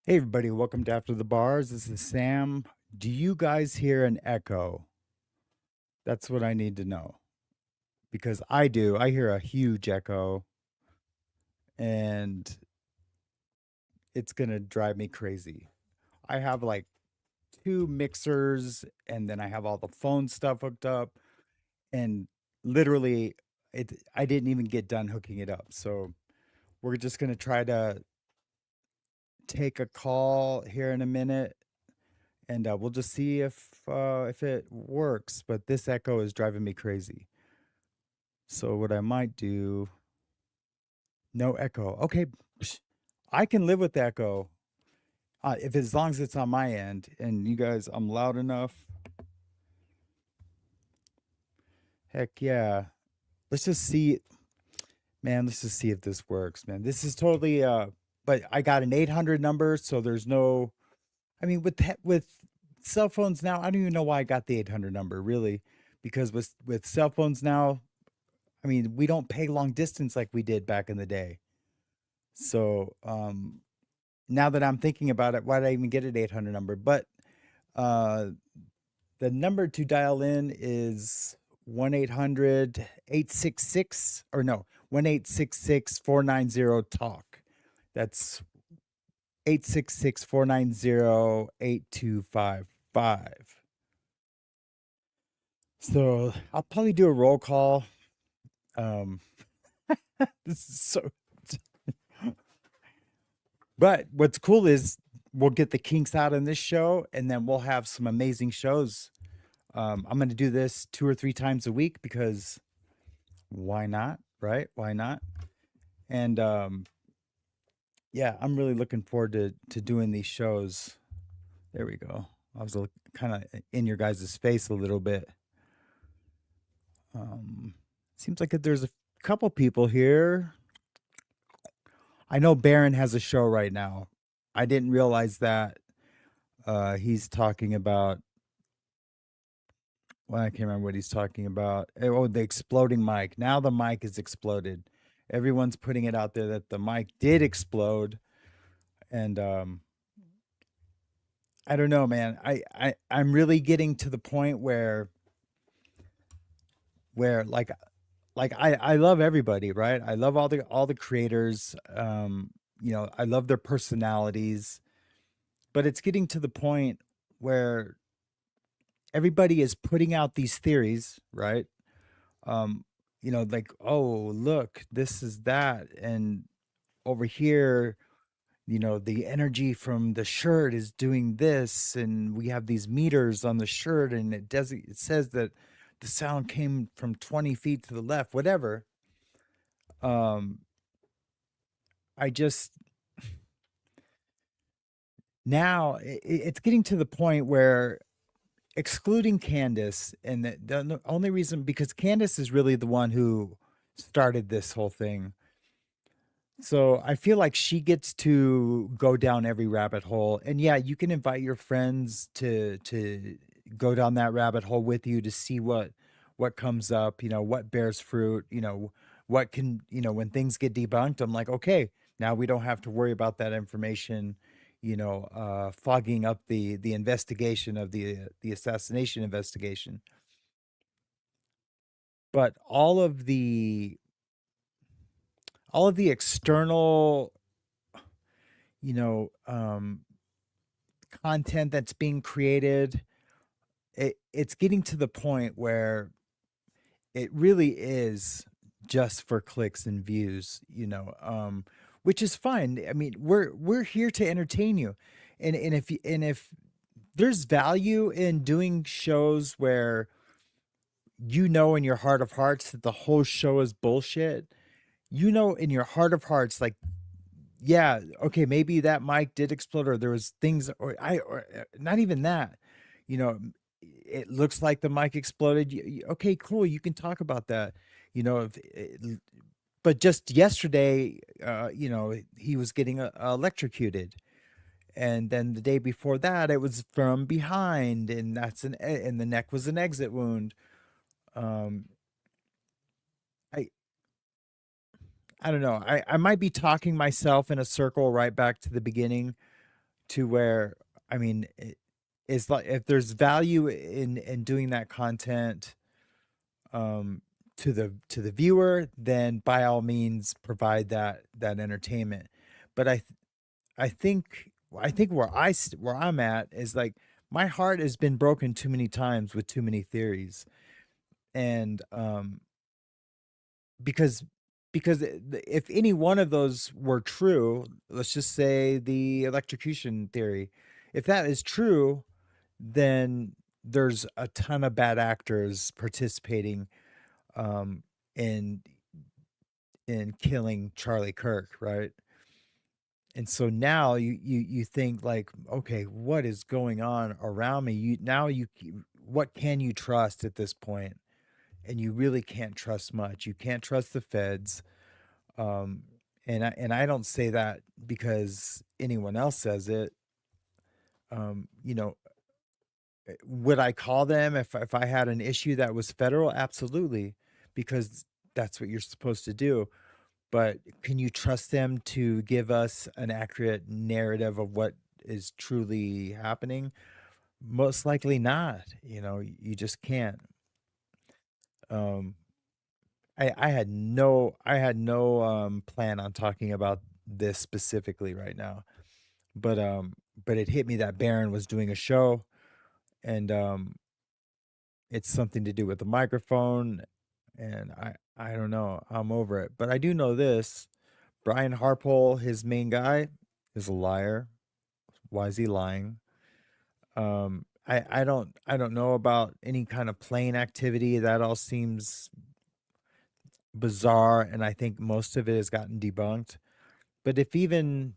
Hey, everybody, welcome to After the Bars. This is Sam. Do you guys hear an echo? That's what I need to know because I do. I hear a huge echo and it's going to drive me crazy. I have like two mixers and then I have all the phone stuff hooked up and literally I didn't even get done hooking it up. So we're just going to try to take a call here in a minute and we'll just see if it works. But this echo is driving me crazy. So what I might do, no echo. Okay, I can live with echo if as long as it's on my end. And you guys, I'm loud enough. Heck yeah. Let's just see, man. Let's just see if this works, man. This is totally but I got an 800 number, so there's no. I mean, with cell phones now, I don't even know why I got the 800 number, really, because with cell phones now, I mean, we don't pay long distance like we did back in the day. So now that I'm thinking about it, why did I even get an 800 number? But uh, the number to dial in is 1-800-866, or no, 1-866-490-TALK. That's 866-490-8255. So I'll probably do a roll call. Um, this is so. But what's cool is we'll get the kinks out in this show, and then we'll have some amazing shows. I'm going to do this 2 or 3 times a week because why not, right? Why not? And yeah, I'm really looking forward to doing these shows. There we go. I was kind of in your guys' face a little bit. Seems like there's a couple people here. I know Barron has a show right now. I didn't realize that. He's talking about, well, I can't remember what he's talking about. Oh, the exploding mic. Now the mic is exploded. Everyone's putting it out there that the mic did explode, and I don't know, man. I'm really getting to the point where I love everybody, right? I love all the creators. I love their personalities, but it's getting to the point where everybody is putting out these theories, right? Um, like, oh, look, this is that, and over here, the energy from the shirt is doing this, and we have these meters on the shirt, and it says that the sound came from 20 feet to the left, whatever. Um, I just now it's getting to the point where excluding Candace, and the only reason, because Candace is really the one who started this whole thing. So I feel like she gets to go down every rabbit hole. And yeah, you can invite your friends to go down that rabbit hole with you to see what comes up, what bears fruit, what can, when things get debunked, I'm like, okay, now we don't have to worry about that information, fogging up the investigation of the assassination investigation. But all of the external, you know, um, content that's being created, it's getting to the point where it really is just for clicks and views, which is fine. I mean, we're here to entertain you, and if there's value in doing shows where in your heart of hearts that the whole show is bullshit, in your heart of hearts, like, yeah, okay, maybe that mic did explode, or there was things, or not even that, you know, it looks like the mic exploded. Okay, cool, you can talk about that, if but just yesterday, he was getting electrocuted, and then the day before that, it was from behind, and and the neck was an exit wound. Um, I I don't know. I might be talking myself in a circle right back to the beginning, to where, I mean, it's like, if there's value in doing that content, um to the viewer, then by all means provide that entertainment. But I think where I'm at is like, my heart has been broken too many times with too many theories, and because if any one of those were true, let's just say the electrocution theory, if that is true, then there's a ton of bad actors participating, um, in killing Charlie Kirk, right? And so now you think, like, okay, what is going on around me? What can you trust at this point? And you really can't trust much. You can't trust the feds. Um, and I don't say that because anyone else says it. Um, you know, would I call them if I had an issue that was federal? Absolutely, because that's what you're supposed to do. But can you trust them to give us an accurate narrative of what is truly happening? Most likely not. You just can't. Um, I had no plan on talking about this specifically right now, but it hit me that Baron was doing a show, and it's something to do with the microphone, and I don't know. I'm over it, but I do know this: Brian Harpole, his main guy, is a liar. Why is he lying? I don't know about any kind of plane activity. That all seems bizarre, and I think most of it has gotten debunked. But if even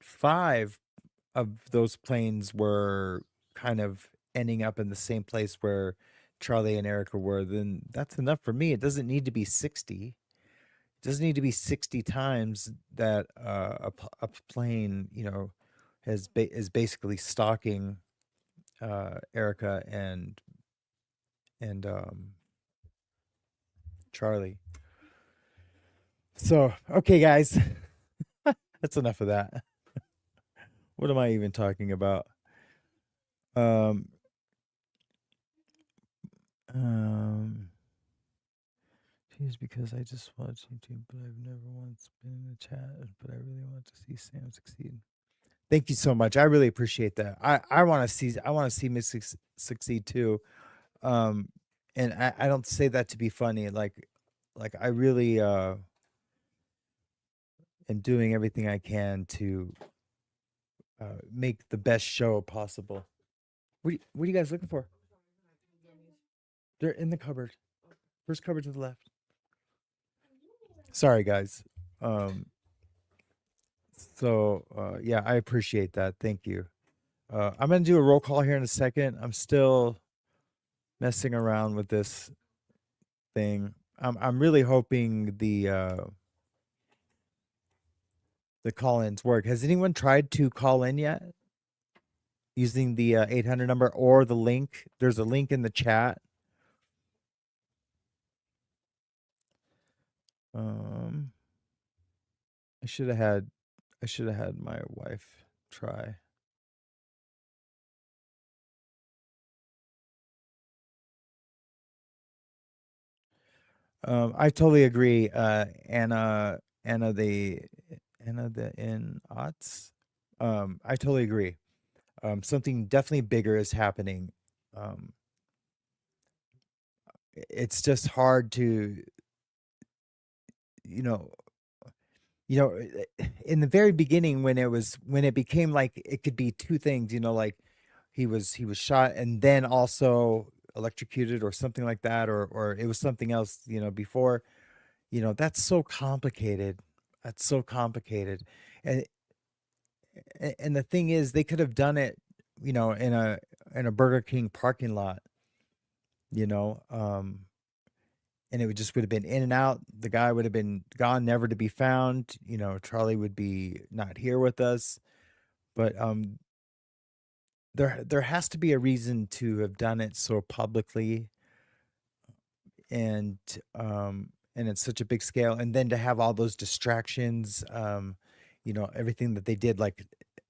five of those planes were kind of ending up in the same place where Charlie and Erica were, then that's enough for me. It doesn't need to be 60. doesn't need to be 60 times that a plane, is basically stalking Erica and Charlie. So, okay, guys, that's enough of that. What am I even talking about? Um, um, Geez, because I just watch YouTube, but I've never once been in a chat, but I really want to see Sam succeed. Thank you so much. I really appreciate that. I want to see Miss succeed too. Um, and I don't say that to be funny. Like I really am doing everything I can to make the best show possible. What are you guys looking for? They're in the cupboard. First cupboard to the left. Sorry, guys. Um, yeah, I appreciate that. Thank you. I'm gonna do a roll call here in a second. I'm still messing around with this thing. I'm really hoping the call-ins work. Has anyone tried to call in yet using the 800 number or the link? There's a link in the chat. I should have had my wife try. I totally agree. Anna the in Otts. I totally agree. Something definitely bigger is happening. Um, it's just hard to, you know, in the very beginning when it became like it could be two things, like he was shot and then also electrocuted or something like that, or it was something else, before, that's so complicated. That's so complicated. And and the thing is they could have done it, in a Burger King parking lot, you know, and it would have been in and out. The guy would have been gone, never to be found. Charlie would be not here with us. But there has to be a reason to have done it so publicly, and and it's such a big scale, and then to have all those distractions, everything that they did, like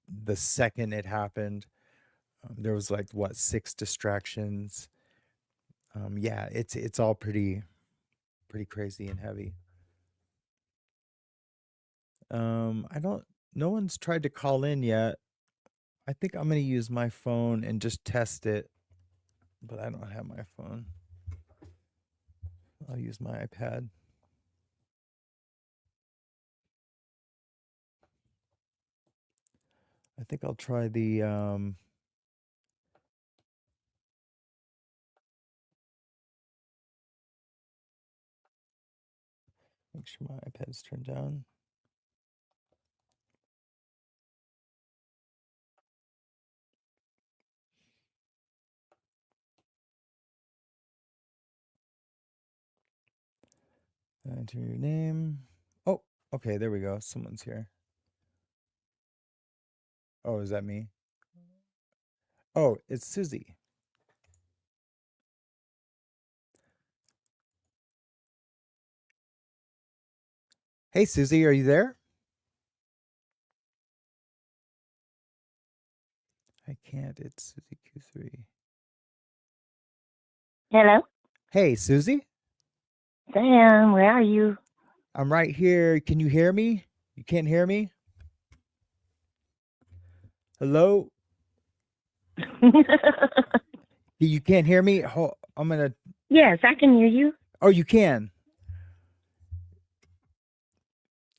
the second it happened, there was like what, 6 distractions. Yeah, it's all pretty crazy and heavy. I don't. No one's tried to call in yet. I think I'm gonna use my phone and just test it, but I don't have my phone. I'll use my iPad. I think I'll try the make sure my iPad's turned down. Enter your name. Oh, okay, there we go. Someone's here. Oh, is that me? Oh, it's Susie. Hey, Susie, are you there? I can't. It's Susie Q3. Hello? Hey, Susie? Sam, where are you? I'm right here. Can you hear me? You can't hear me? Hello? You can't hear me? I'm going to... Yes, I can hear you. Oh, you can?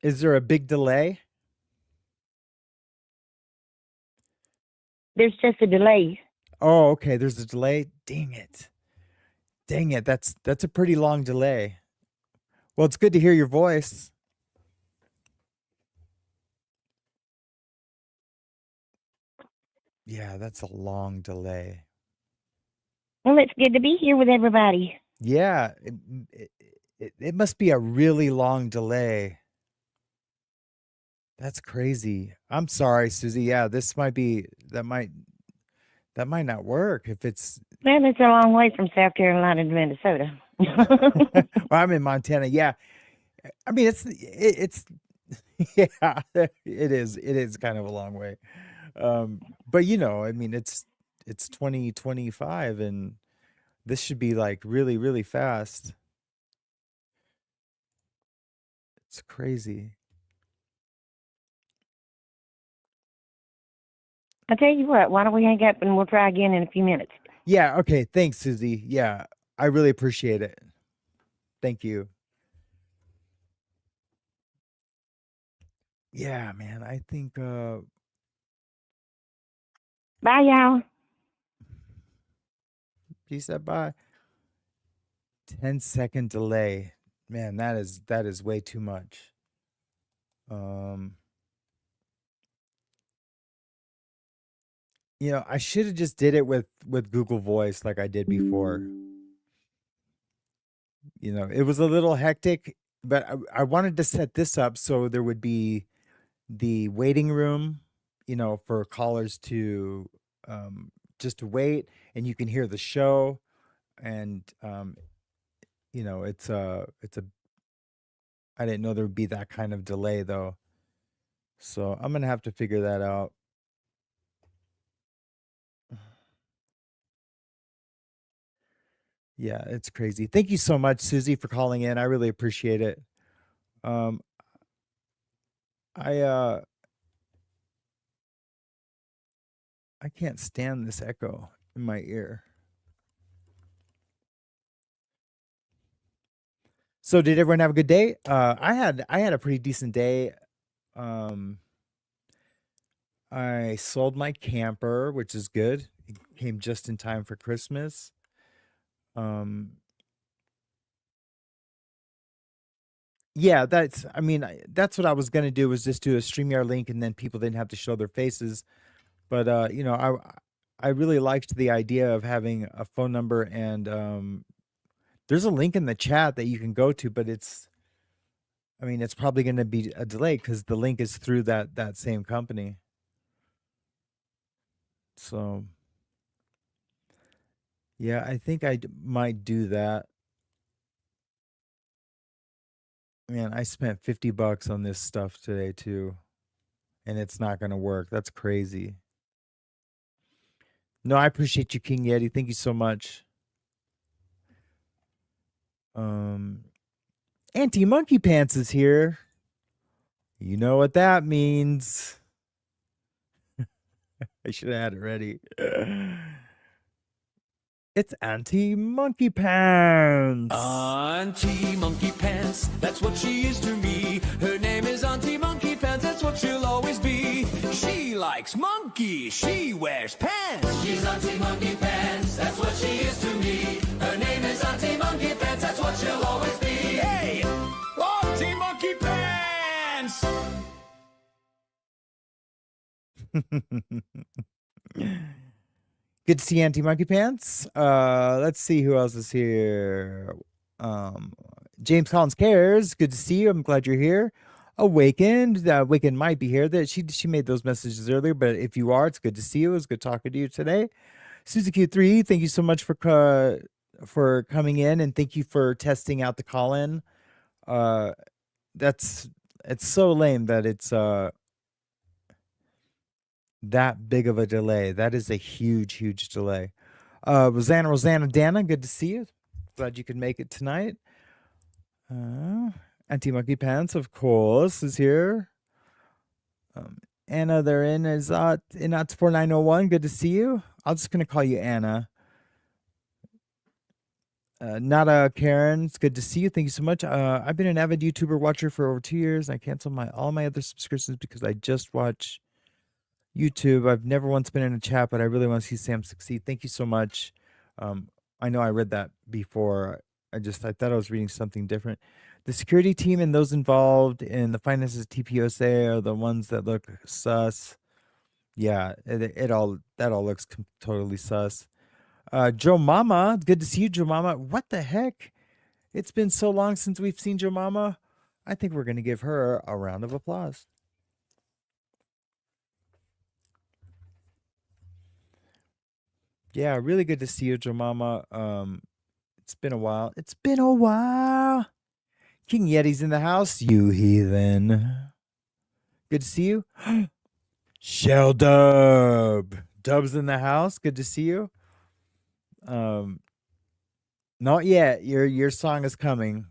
Is there a big delay? There's just a delay. Oh, okay. There's a delay. Dang it. Dang it. That's a pretty long delay. Well, it's good to hear your voice. Yeah, that's a long delay. Well, it's good to be here with everybody. Yeah, It must be a really long delay. That's crazy. I'm sorry, Susie. Yeah, this might be that might not work if it's Man, it's a long way from South Carolina to Minnesota. well, I'm in Montana. Yeah. I mean, it's yeah, it is kind of a long way. But I mean, it's 2025 and this should be like really, really fast. It's crazy. I tell you what, why don't we hang up and we'll try again in a few minutes? Yeah, okay. Thanks, Susie. Yeah, I really appreciate it. Thank you. Yeah, man. I think Bye, y'all. she said bye. 10-second delay. Man, that is way too much. Um I should have just did it with Google Voice like I did before. It was a little hectic, but I wanted to set this up so there would be the waiting room, for callers to just to wait and you can hear the show and it's a I didn't know there would be that kind of delay though. So I'm gonna have to figure that out. Yeah, it's crazy. Thank you so much, Susie, for calling in. I really appreciate it. Um, I I can't stand this echo in my ear. So did everyone have a good day? I had a pretty decent day. Um, I sold my camper, which is good. It came just in time for Christmas. Um, yeah, I mean, that's what I was gonna do was just do a StreamYard link and then people didn't have to show their faces. But I really liked the idea of having a phone number and there's a link in the chat that you can go to, but I mean, it's probably going to be a delay because the link is through that same company. So yeah, I think might do that. Man, I spent $50 on this stuff today too, and it's not going to work. That's crazy. No, I appreciate you, King Yeti. Thank you so much. Auntie Monkey Pants is here. You know what that means. I should have had it ready. It's Auntie Monkey Pants. Auntie Monkey Pants, that's what she is to me. Her name is Auntie Monkey Pants, that's what she'll always be. She likes monkeys, she wears pants. She's Auntie Monkey Pants, that's what she is to me. Her name is Auntie Monkey Pants, that's what she'll always be. Hey, Auntie Monkey Pants! Good to see Auntie Monkey Pants. Let's see who else is here. James Collins Cares. Good to see you. I'm glad you're here. Awakened. Awakened might be here. That she made those messages earlier, but if you are, it's good to see you. It's good talking to you today. Susie Q3, thank you so much for coming in and thank you for testing out the call-in. It's so lame that it's that big of a delay. That is a huge delay. Rosanna Dana, good to see you. Glad you could make it tonight. Auntie Monkey Pants, of course, is here. Anna, they're in is in 4901. Good to see you. I'm just gonna call you Anna. Nada Karen, it's good to see you. Thank you so much. I've been an avid YouTuber watcher for over 2 years. I canceled all my other subscriptions because I just watch YouTube. I've never once been in a chat, but I really want to see Sam succeed. Thank you so much. I know I read that before. I thought I was reading something different. The security team and those involved in the finances TPOSA are the ones that look sus. Yeah, that all looks totally sus. Joe Mama, good to see you, Joe Mama. What the heck? It's been so long since we've seen your mama. I think we're going to give her a round of applause. Yeah, really good to see you, Jemama. It's been a while. It's been a while. King Yeti's in the house, you heathen. Good to see you. Shell Dub. Dub's in the house. Good to see you. Not yet. Your song is coming.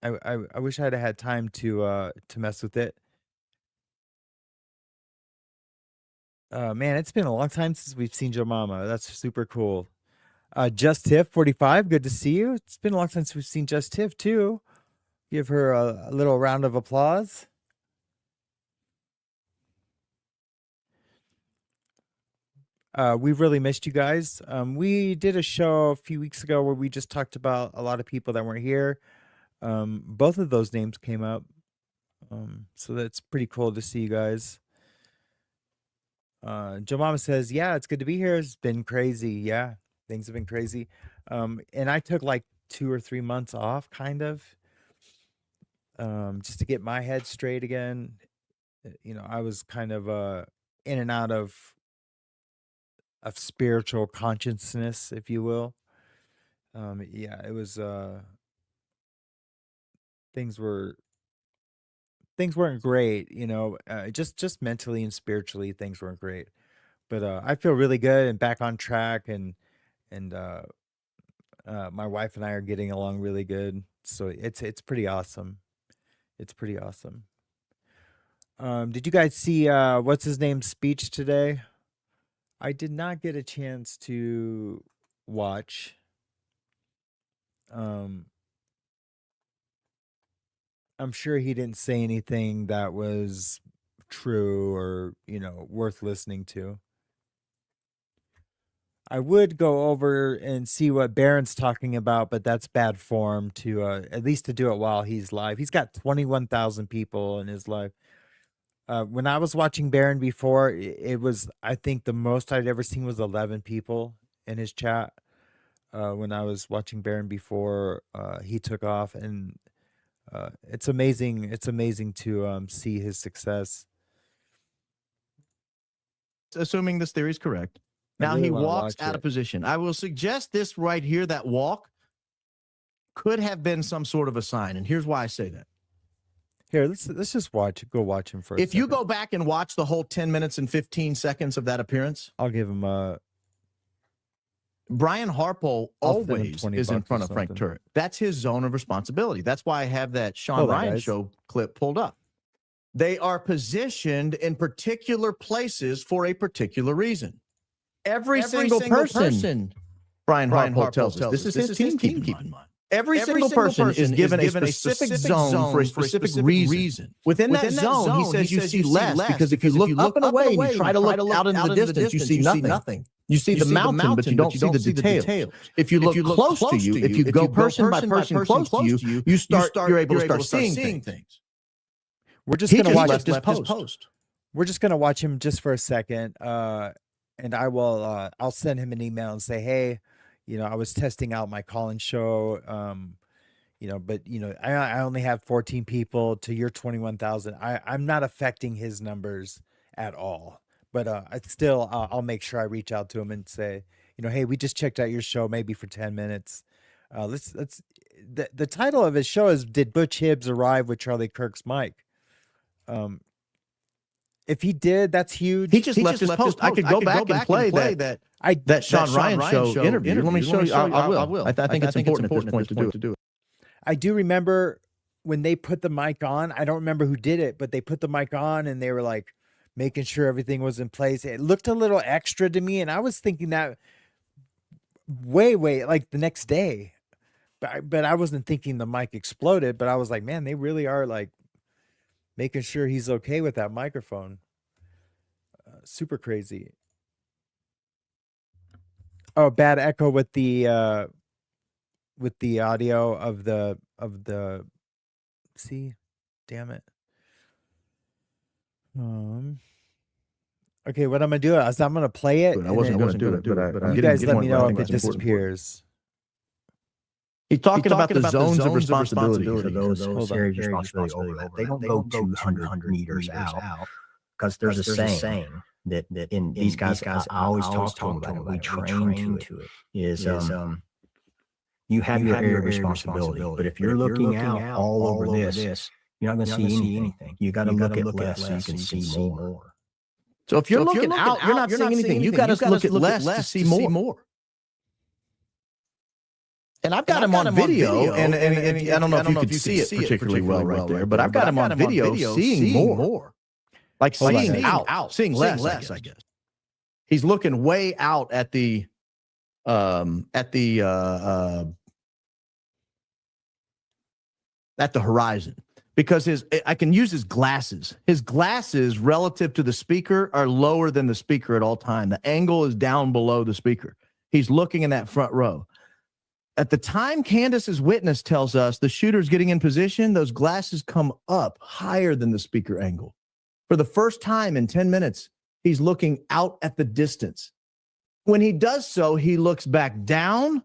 I wish I'd have had time to mess with it. Man, it's been a long time since we've seen Joe Mama. That's super cool. Just Tiff 45, good to see you. It's been a long time since we've seen Just Tiff too. Give her a little round of applause. We've really missed you guys. We did a show a few weeks ago where we just talked about a lot of people that weren't here. Both of those names came up. So that's pretty cool to see you guys. Joe Mama says, yeah, it's good to be here. It's been crazy. Yeah, things have been crazy. And I took like 2 or 3 months off, kind of, just to get my head straight again. You know, I was kind of in and out of spiritual consciousness, if you will. Yeah, it was things weren't great, you know, just mentally and spiritually things weren't great. But I feel really good and back on track, and my wife and I are getting along really good. So it's pretty awesome. It's pretty awesome. Did you guys see what's his name's speech today? I did not get a chance to watch. I'm sure he didn't say anything that was true or, you know, worth listening to. I would go over and see what Baron's talking about, but that's bad form to at least to do it while he's live. He's got 21,000 people in his live. When I was watching Baron before, it was, I think the most I'd ever seen was 11 people in his chat. When I was watching Baron before he took off, and it's amazing. It's amazing to see his success. Assuming this theory is correct. Now really he wanna walks watch out it. of position. I will suggest this right here, that walk could have been some sort of a sign. And here's why I say that. Here, let's just go watch him for a If you second. go back and watch the whole 10 minutes and 15 seconds of that appearance, I'll give him a. Brian Harpo I'll send him always 20 is in bucks or front of Frank something. Turret. That's his zone of responsibility. That's why I have that Sean Hold on, Ryan guys. show clip pulled up. They are positioned in particular places for a particular reason. Every single person, Brian Harpo tells us, this is his team, keep in mind. Every single person is given a specific zone for a specific reason. Within that zone, he says you see less because if you look up and away and you try to look out into the distance, you see nothing. You see the mountain, but you don't see the details. If you look close to you, if you go person by person close to you, you're able to start seeing things. We're just He gonna just watch left his post. We're just gonna watch him just for a second, and I will. I'll send him an email and say, hey, you know, I was testing out my call-in show, you know, but you know, I only have 14 people to your 21,000. I'm not affecting his numbers at all, but I still I'll make sure I reach out to him and say, you know, hey, we just checked out your show maybe for 10 minutes. Let's the title of his show is "Did Butch Hibbs Arrive with Charlie Kirk's Mic?" If he did, that's huge. He just left his post. I could go back and play that Sean Ryan show interview. Let me show you. I will. I think it's important at this point to do it. I do remember when they put the mic on. I don't remember who did it, but they put the mic on and they were like making sure everything was in place. It looked a little extra to me, and I was thinking that way like the next day. But I wasn't thinking the mic exploded, but I was like, man, they really are like making sure he's okay with that microphone. Super crazy. Oh, bad echo with the audio of the see, damn it. Okay, what I'm gonna do is I'm gonna play it. I wasn't going to do it, but you guys let me know if it disappears. He's talking about the zones of responsibility. So those Hold on. areas of responsibility overlap. They don't go 200 meters out because there's a saying that in these guys I always talk to them about it. We train to it. Is you have your area of responsibility, but if you're looking out all over this, you're not going to see anything. You got to look at less so you can see more. So if you're looking out, you're not seeing anything. You got to look at less to see more. And I've got him on video, and I don't know if you could see it particularly well right there, but I've got him on video seeing more. Like seeing out, seeing less, I guess. He's looking way out at the horizon, because I can use his glasses. His glasses relative to the speaker are lower than the speaker at all time. The angle is down below the speaker. He's looking in that front row. At the time Candace's witness tells us the shooter's getting in position, those glasses come up higher than the speaker angle. For the first time in 10 minutes, he's looking out at the distance. When he does so, he looks back down,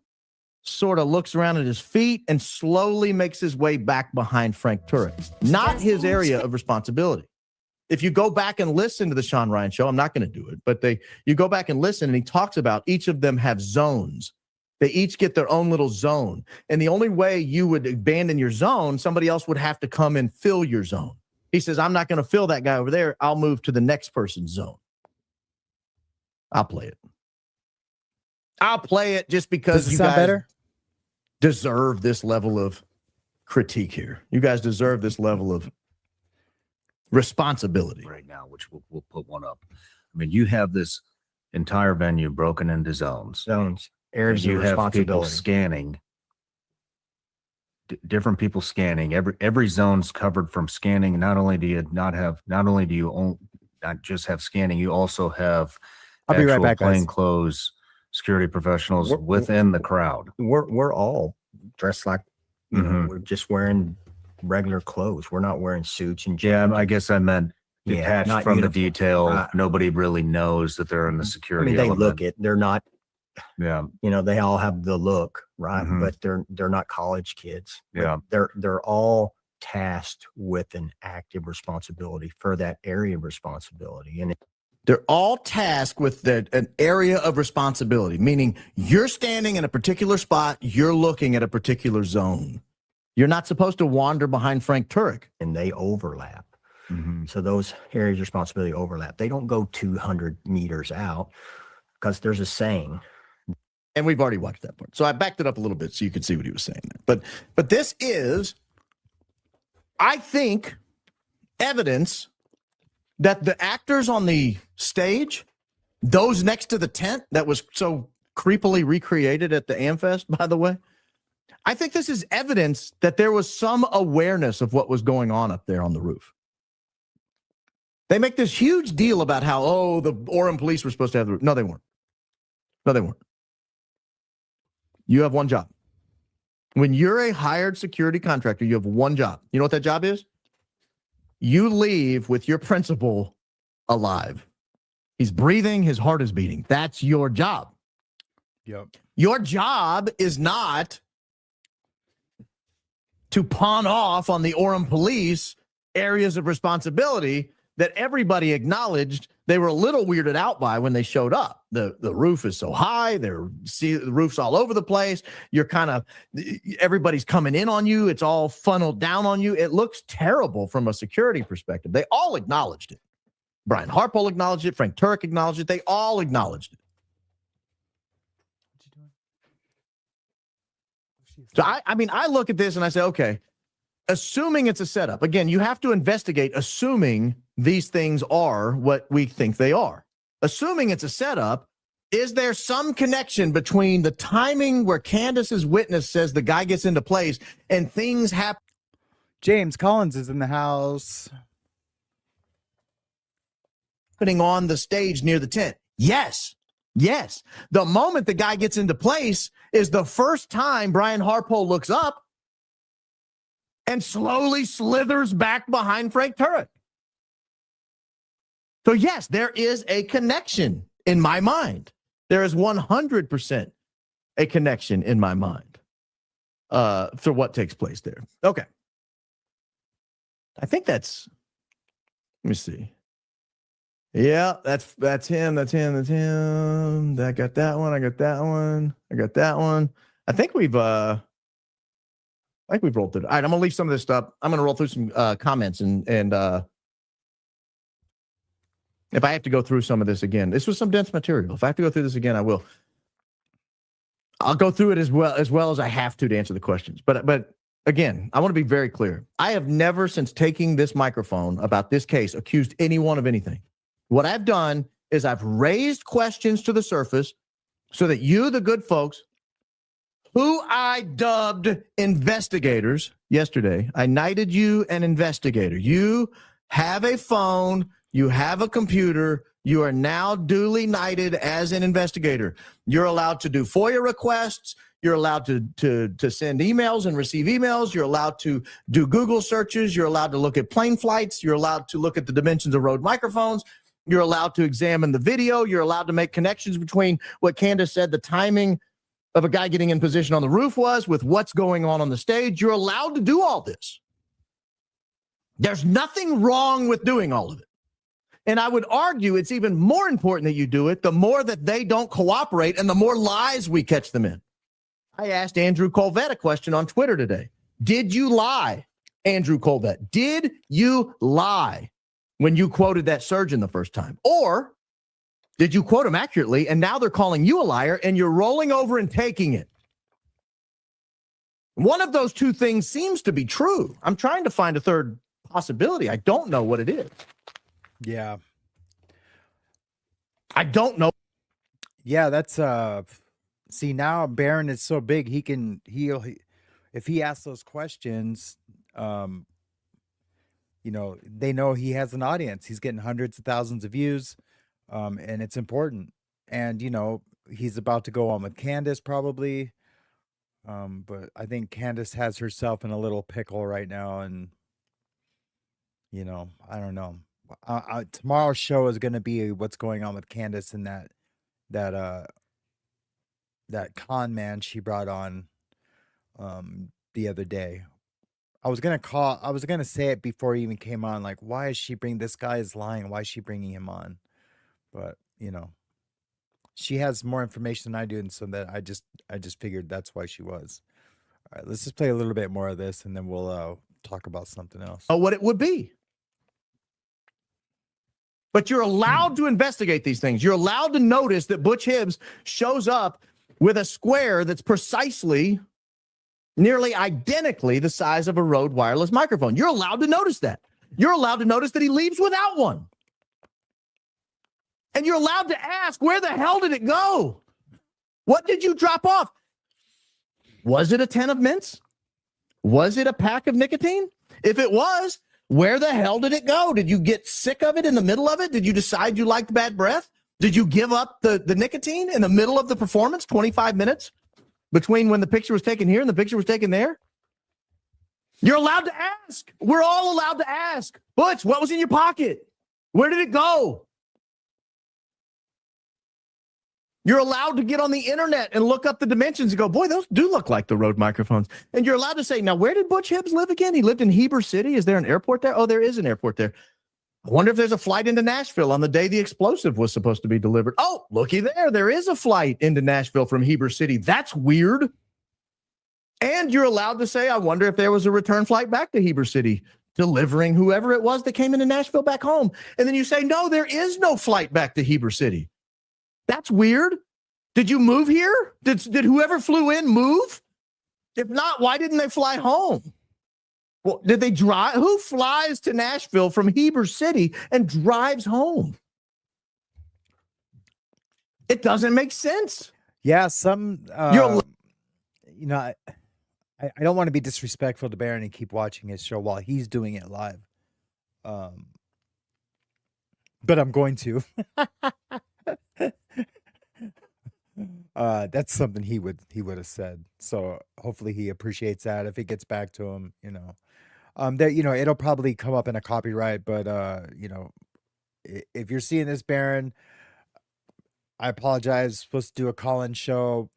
sort of looks around at his feet, and slowly makes his way back behind Frank Turek. Not his area of responsibility. If you go back and listen to the Sean Ryan show, I'm not going to do it, but you go back and listen, and he talks about each of them have zones. They each get their own little zone. And the only way you would abandon your zone, somebody else would have to come and fill your zone. He says, I'm not going to fill that guy over there. I'll move to the next person's zone. I'll play it. I'll play it just because you guys better? Deserve this level of critique here. You guys deserve this level of responsibility. Right now, which we'll put one up. I mean, you have this entire venue broken into zones. Areas of You have people responsibility. scanning, different people scanning. Every zone's covered from scanning. Not only do you not just have scanning, you also have I'll be right back, guys. plainclothes security professionals within the crowd. We're all dressed like, you know, we're just wearing regular clothes. We're not wearing suits and Yeah, I guess I meant Yeah, detached not from uniform. the detail. Right. Nobody really knows that they're in the I security mean, they element. look it. They're not, Yeah, you know, they all have the look, right? Mhm. But they're not college kids. But Yeah. they're all tasked with an active responsibility for that area of responsibility. And They're all tasked with an area of responsibility, meaning you're standing in a particular spot, you're looking at a particular zone. You're not supposed to wander behind Frank Turek. and they overlap. Mhm. So those areas of responsibility overlap. They don't go 200 meters out because there's a saying. And we've already watched that part. So I backed it up a little bit so you could see what he was saying there. But this is, I think, evidence that the actors on the stage, those next to the tent that was so creepily recreated at the Amfest, by the way, I think this is evidence that there was some awareness of what was going on up there on the roof. They make this huge deal about how, the Orem police were supposed to have the roof. No, they weren't. No, they weren't. You have one job. When you're a hired security contractor, you have one job. You know what that job is? You leave with your principal alive. He's breathing, his heart is beating. That's your job. Yep. Your job is not to pawn off on the Orem police areas of responsibility that everybody acknowledged they were a little weirded out by when they showed up. The roof is so high, the roof's all over the place. You're everybody's coming in on you. It's all funneled down on you. It looks terrible from a security perspective. They all acknowledged it. Brian Harpole acknowledged it. Frank Turek acknowledged it. They all acknowledged it. So I look at this and I say, okay, assuming it's a setup, again, you have to investigate, assuming these things are what we think they are. Assuming it's a setup, is there some connection between the timing where Candace's witness says the guy gets into place and things happen? James Collins is in the house. Happening on the stage near the tent? Yes. Yes. The moment the guy gets into place is the first time Brian Harpole looks up and slowly slithers back behind Frank Turek. So yes, there is a connection in my mind. There is 100% a connection in my mind. for what takes place there. Okay. I think that's, let me see. Yeah, that's him. That's him. That's him. I got that one. I got that one. I got that one. I think we've rolled through it. All right, I'm gonna leave some of this stuff. I'm gonna roll through some comments and if I have to go through some of this again, this was some dense material. If I have to go through this again, I will. I'll go through it as well as I have to answer the questions. But again, I want to be very clear. I have never, since taking this microphone about this case, accused anyone of anything. What I've done is I've raised questions to the surface so that you, the good folks, who I dubbed investigators yesterday, I knighted you an investigator. You have a phone, you have a computer, you are now duly knighted as an investigator. You're allowed to do FOIA requests. You're allowed to send emails and receive emails. You're allowed to do Google searches. You're allowed to look at plane flights. You're allowed to look at the dimensions of Rode microphones. You're allowed to examine the video. You're allowed to make connections between what Candace said, the timing of a guy getting in position on the roof was with what's going on the stage. You're allowed to do all this. There's nothing wrong with doing all of it. And I would argue it's even more important that you do it, the more that they don't cooperate and the more lies we catch them in. I asked Andrew Colvett a question on Twitter today. Did you lie, Andrew Colvett? Did you lie when you quoted that surgeon the first time? Or did you quote him accurately and now they're calling you a liar and you're rolling over and taking it? One of those two things seems to be true. I'm trying to find a third possibility. I don't know what it is. Yeah. I don't know. Yeah, that's see, now Barron is so big he if he asks those questions, you know, they know he has an audience. He's getting hundreds of thousands of views, and it's important. And you know, he's about to go on with Candace probably, but I think Candace has herself in a little pickle right now, and you know, I don't know. Tomorrow's show is going to be what's going on with Candace and that con man she brought on the other day. I was going to say it before he even came on, like, why is she this guy is lying, why is she bringing him on? But you know, she has more information than I do, and so that I just figured that's why she was. All right, let's just play a little bit more of this and then we'll talk about something else. What it would be. But you're allowed to investigate these things. You're allowed to notice that Butch Hibbs shows up with a square that's precisely, nearly identically the size of a Rode wireless microphone. You're allowed to notice that. You're allowed to notice that he leaves without one. And you're allowed to ask, where the hell did it go? What did you drop off? Was it a 10 of mints? Was it a pack of nicotine? If it was, where the hell did it go? Did you get sick of it in the middle of it? Did you decide you liked bad breath? Did you give up the nicotine in the middle of the performance, 25 minutes between when the picture was taken here and the picture was taken there? You're allowed to ask. We're all allowed to ask. Butch, what was in your pocket? Where did it go? You're allowed to get on the internet and look up the dimensions and go, boy, those do look like the Rode microphones. And you're allowed to say, now, where did Butch Hibbs live again? He lived in Heber City. Is there an airport there? Oh, there is an airport there. I wonder if there's a flight into Nashville on the day the explosive was supposed to be delivered. Oh, looky there. There is a flight into Nashville from Heber City. That's weird. And you're allowed to say, I wonder if there was a return flight back to Heber City delivering whoever it was that came into Nashville back home. And then you say, no, there is no flight back to Heber City. That's weird. Did you move here? Did whoever flew in move? If not, why didn't they fly home? Well, did they drive? Who flies to Nashville from Heber City and drives home? It doesn't make sense. Yeah, some you know, I don't want to be disrespectful to Barron and keep watching his show while he's doing it live. But I'm going to. That's something he would have said. So hopefully he appreciates that if it gets back to him, you know. There, you know, it'll probably come up in a copyright, but you know, if you're seeing this, Barron, I apologize. Supposed to do a call-in show.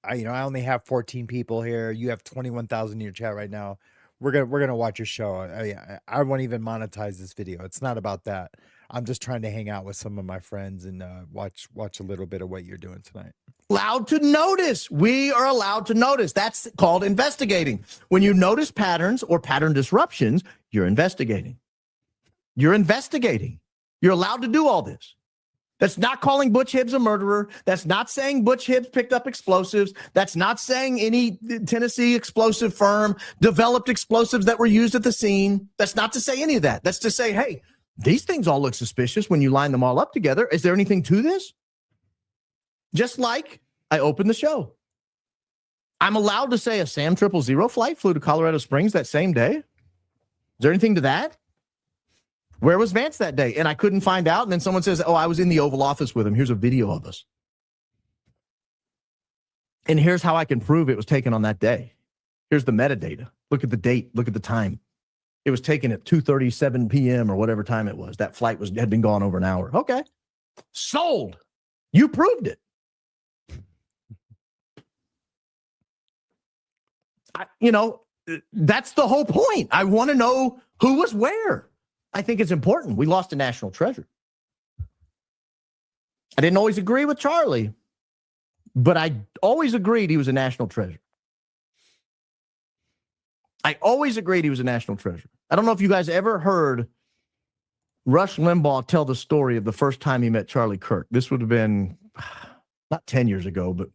I only have 14 people here. You have 21,000 in your chat right now. We're gonna watch your show. I won't even monetize this video. It's not about that. I'm just trying to hang out with some of my friends and watch a little bit of what you're doing tonight. Allowed to notice. We are allowed to notice. That's called investigating. When you notice patterns or pattern disruptions, you're investigating. You're investigating. You're allowed to do all this. That's not calling Butch Hibbs a murderer. That's not saying Butch Hibbs picked up explosives. That's not saying any Tennessee explosive firm developed explosives that were used at the scene. That's not to say any of that. That's to say, hey, these things all look suspicious when you line them all up together. Is there anything to this? Just like I opened the show. I'm allowed to say a SAM 000 flight flew to Colorado Springs that same day. Is there anything to that? Where was Vance that day? And I couldn't find out. And then someone says, oh, I was in the Oval Office with him. Here's a video of us. And here's how I can prove it was taken on that day. Here's the metadata. Look at the date. Look at the time. It was taken at 2:37 p.m. or whatever time it was. That flight had been gone over an hour. Okay. Sold. You proved it. That's the whole point. I want to know who was where. I think it's important. We lost a national treasure. I didn't always agree with Charlie, but I always agreed he was a national treasure. I always agreed he was a national treasure. I don't know if you guys ever heard Rush Limbaugh tell the story of the first time he met Charlie Kirk. This would have been not 10 years ago, but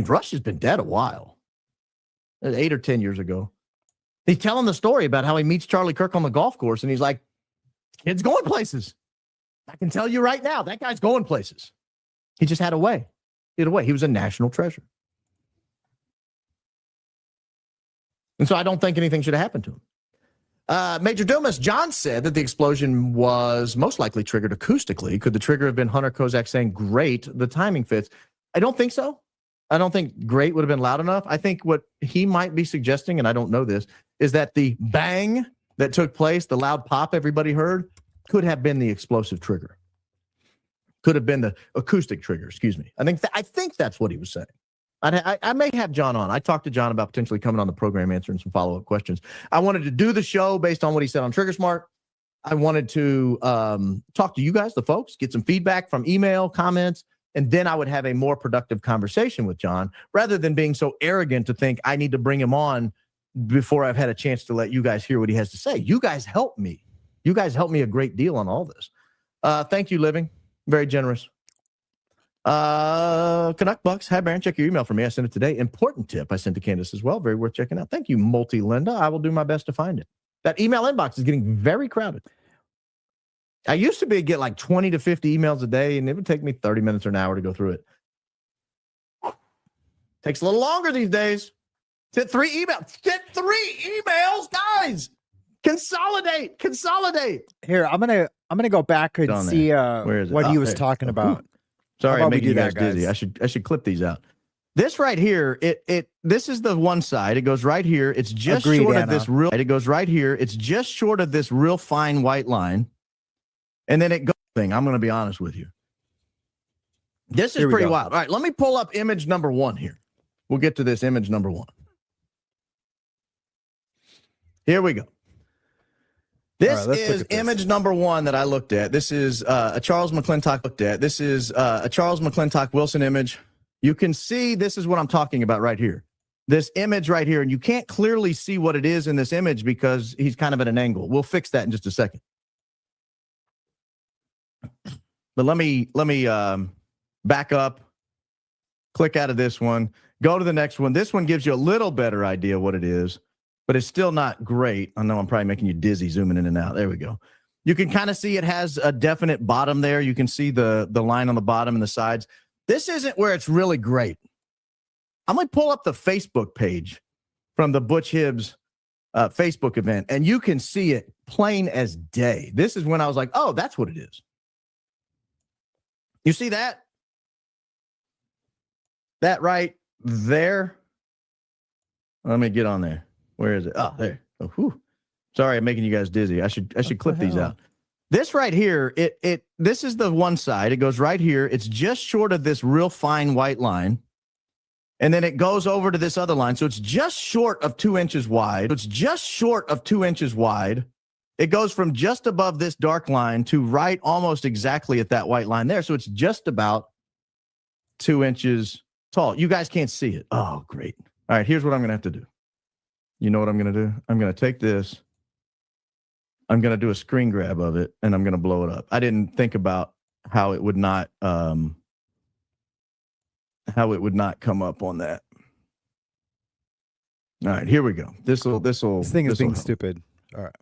Rush has been dead a while. 8 or 10 years ago. He's telling the story about how he meets Charlie Kirk on the golf course, and he's like, kid's going places. I can tell you right now, that guy's going places. He just had a way. He had a way. He was a national treasure. And so I don't think anything should have happened to him. Major Dumas, John said that the explosion was most likely triggered acoustically. Could the trigger have been Hunter Kozak saying, great, the timing fits? I don't think so. I don't think great would have been loud enough. I think what he might be suggesting, and I don't know this, is that the bang that took place, the loud pop everybody heard, could have been the explosive trigger. Could have been the acoustic trigger, excuse me. I think that's what he was saying. I may have John on. I talked to John about potentially coming on the program answering some follow-up questions. I wanted to do the show based on what he said on Trigger Smart. I wanted to talk to you guys, the folks, get some feedback from email, comments, and then I would have a more productive conversation with John rather than being so arrogant to think I need to bring him on before I've had a chance to let you guys hear what he has to say. You guys help me. You guys help me a great deal on all this. Thank you, Living. Very generous. Canuck Bucks. Hi, Baron. Check your email for me. I sent it today. Important tip I sent to Candace as well. Very worth checking out. Thank you, Multi Linda. I will do my best to find it. That email inbox is getting very crowded. I used to get like 20 to 50 emails a day, and it would take me 30 minutes or an hour to go through it. Takes a little longer these days. Hit 3 emails. Hit 3 emails, guys. Consolidate. Here, I'm gonna go back and see what he was talking about. Sorry, I'm making you that, guys dizzy. I should clip these out. This right here, this is the one side. It goes right here. It's just short of this real. It goes right here. It's just short of this real fine white line. And then it goes thing. I'm going to be honest with you. This is pretty wild. All right, let me pull up image number 1 here. We'll get to this image number 1. Here we go. This is image number 1 that I looked at. This is a Charles McClintock looked at. This is a Charles McClintock Wilson image. You can see this is what I'm talking about right here. This image right here. And you can't clearly see what it is in this image because he's kind of at an angle. We'll fix that in just a second. But let me back up, click out of this one, go to the next one. This one gives you a little better idea what it is, but it's still not great. I know I'm probably making you dizzy zooming in and out. There we go. You can kind of see it has a definite bottom there. You can see the line on the bottom and the sides. This isn't where it's really great. I'm going to pull up the Facebook page from the Butch Hibbs Facebook event, and you can see it plain as day. This is when I was like, oh, that's what it is. You see that? That right there? Let me get on there. Where is it? Oh, there. Oh, whew. Sorry, I'm making you guys dizzy. I should clip these out. This right here, this is the one side. It goes right here. It's just short of this real fine white line. And then it goes over to this other line. So it's just short of 2 inches wide. It's just short of 2 inches wide. It goes from just above this dark line to right almost exactly at that white line there. So it's just about 2 inches tall. You guys can't see it. Oh, great. All right, here's what I'm going to have to do. You know what I'm going to do? I'm going to take this. I'm going to do a screen grab of it, and I'm going to blow it up. I didn't think about how it would not come up on that. All right, here we go. This thing is being stupid. All right.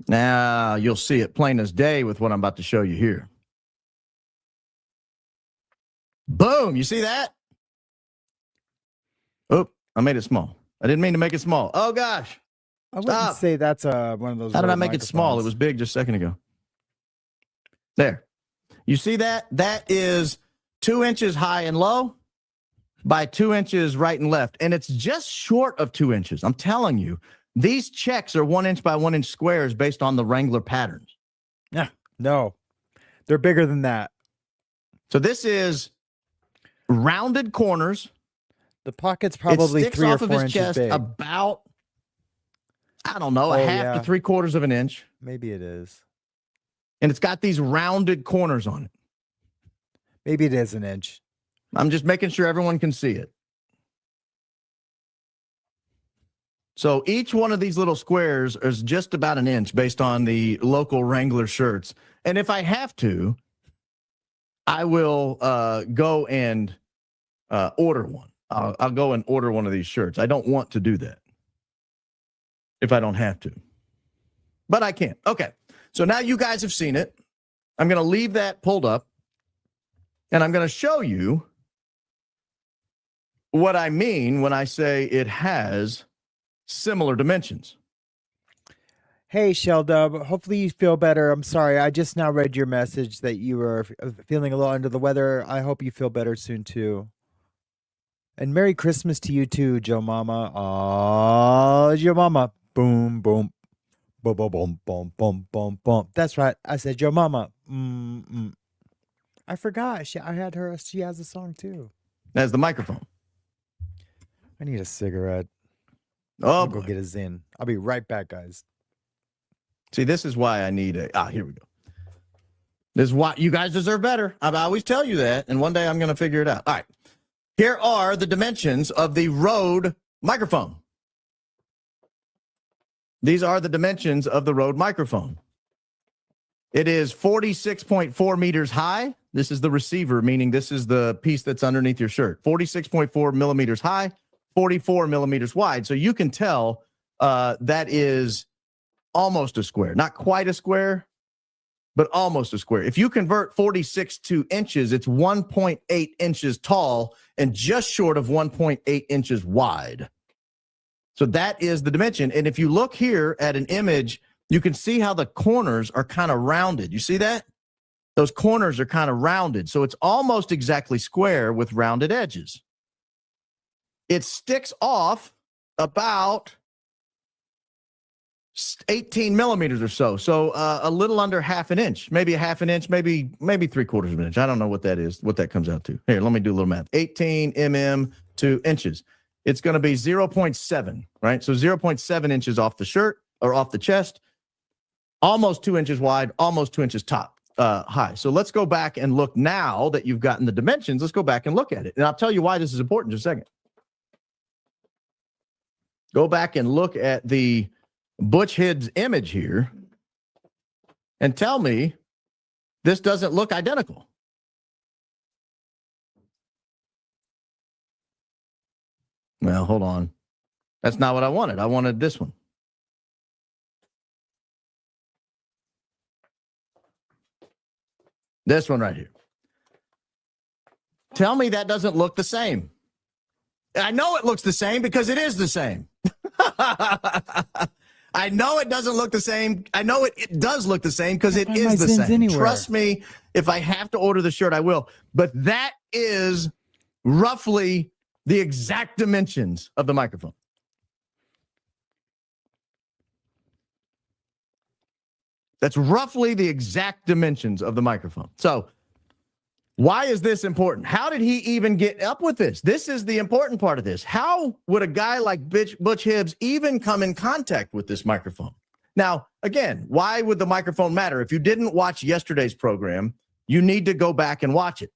Now you'll see it plain as day with what I'm about to show you here. Boom, you see that? Oh, I made it small. I didn't mean to make it small. Oh gosh. I wouldn't say that's one of those. How did I make it small? It was big just a second ago. There. You see that? That is 2 inches high and low by 2 inches right and left. And it's just short of 2 inches. I'm telling you, these checks are 1 inch by 1 inch squares based on the Wrangler patterns. Yeah. No, they're bigger than that. So this is rounded corners. The pocket's probably 3 or 4 inches chest big. About, I don't know, a half to 3/4 of an inch. Maybe it is. And it's got these rounded corners on it. Maybe it is an inch. I'm just making sure everyone can see it. So each one of these little squares is just about an inch based on the local Wrangler shirts. And if I have to, I will go and order one. I'll go and order one of these shirts. I don't want to do that if I don't have to. But I can. Okay. So now you guys have seen it. I'm going to leave that pulled up. And I'm going to show you what I mean when I say it has similar dimensions. Hey, Sheldub, hopefully you feel better. I'm sorry. I just now read your message that you were feeling a little under the weather. I hope you feel better soon, too. And Merry Christmas to you, too, Joe Mama. Oh, Joe Mama. Boom, boom. Boom, boom, boom, boom, boom, boom, boom. That's right. I said Joe Mama. I forgot. She has a song, too. That's the microphone. I need a cigarette. Oh, I'll go get a Zin. I'll be right back, guys. See, this is why I need here we go. This is why you guys deserve better. I always tell you that, and one day I'm going to figure it out. All right. Here are the dimensions of the Rode microphone. These are the dimensions of the Rode microphone. It is 46.4 meters high. This is the receiver, meaning this is the piece that's underneath your shirt. 46.4 millimeters high, 44 millimeters wide. So you can tell that is almost a square. Not quite a square, but almost a square. If you convert 46 to inches, it's 1.8 inches tall and just short of 1.8 inches wide. So that is the dimension. And if you look here at an image, you can see how the corners are kind of rounded. You see that? Those corners are kind of rounded. So it's almost exactly square with rounded edges. It sticks off about 18 millimeters or so. So a little under half an inch, maybe a half an inch, maybe 3/4 of an inch. I don't know what that is, what that comes out to. Here, let me do a little math. 18 mm to inches. It's going to be 0.7, right? So 0.7 inches off the shirt or off the chest, almost 2 inches wide, almost 2 inches high. So let's go back and look now that you've gotten the dimensions. Let's go back and look at it. And I'll tell you why this is important in just a second. Go back and look at the Butch Hid's image here and tell me this doesn't look identical. Well, hold on. That's not what I wanted. I wanted this one. This one right here. Tell me that doesn't look the same. I know it looks the same because it is the same. I know it doesn't look the same. I know it does look the same because it is the same. Anywhere. Trust me, if I have to order the shirt, I will. But that is roughly the exact dimensions of the microphone. That's roughly the exact dimensions of the microphone. So Why is this important? How did he even get up with this? This is the important part of this. How would a guy like Butch Hibbs even come in contact with this microphone? Now, again, why would the microphone matter? If you didn't watch yesterday's program, you need to go back and watch it.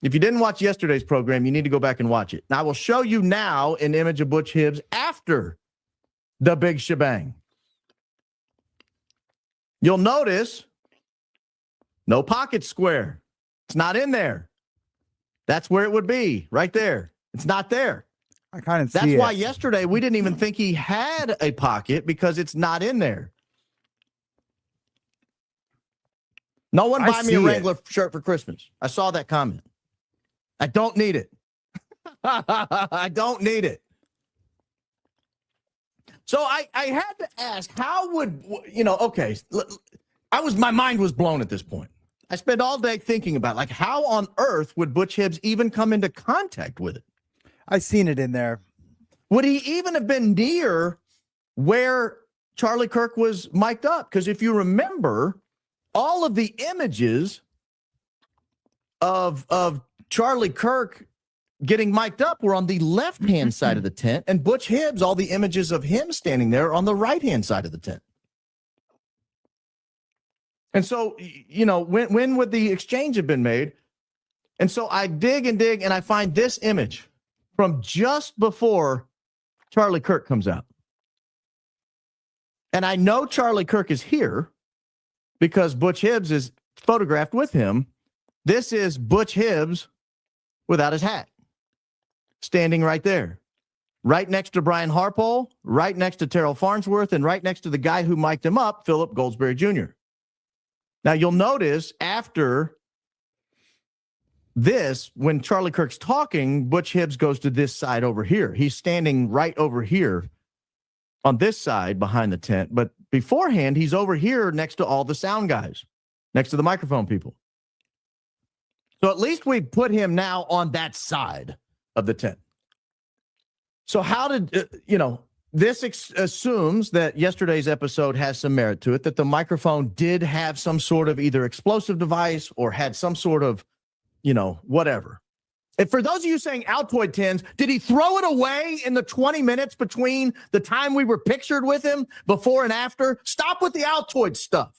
If you didn't watch yesterday's program, you need to go back and watch it. Now, I will show you now an image of Butch Hibbs after the big shebang. You'll notice no pocket square. It's not in there. That's where it would be, right there. It's not there. I kind of see That's it. why yesterday we didn't even think he had a pocket because it's not in there. No one buy me a Wrangler shirt for Christmas. I saw that comment. I don't need it. I don't need it. So I had to ask, how would, okay, my mind was blown at this point. I spent all day thinking about, like, how on earth would Butch Hibbs even come into contact with it? I seen it in there. Would he even have been near where Charlie Kirk was mic'd up? Because if you remember, all of the images of Charlie Kirk getting mic'd up were on the left-hand side of the tent, and Butch Hibbs, all the images of him standing there on the right-hand side of the tent. And so, when would the exchange have been made? And so I dig, and I find this image from just before Charlie Kirk comes out. And I know Charlie Kirk is here because Butch Hibbs is photographed with him. This is Butch Hibbs without his hat, standing right there, right next to Brian Harpole, right next to Terrell Farnsworth, and right next to the guy who mic'd him up, Philip Goldsberry Jr. Now, you'll notice after this, when Charlie Kirk's talking, Butch Hibbs goes to this side over here. He's standing right over here on this side behind the tent. But beforehand, he's over here next to all the sound guys, next to the microphone people. So at least we put him now on that side of the tent. So how did, this assumes that yesterday's episode has some merit to it, that the microphone did have some sort of either explosive device or had some sort of, whatever. And for those of you saying Altoid tins, did he throw it away in the 20 minutes between the time we were pictured with him before and after? Stop with the Altoid stuff.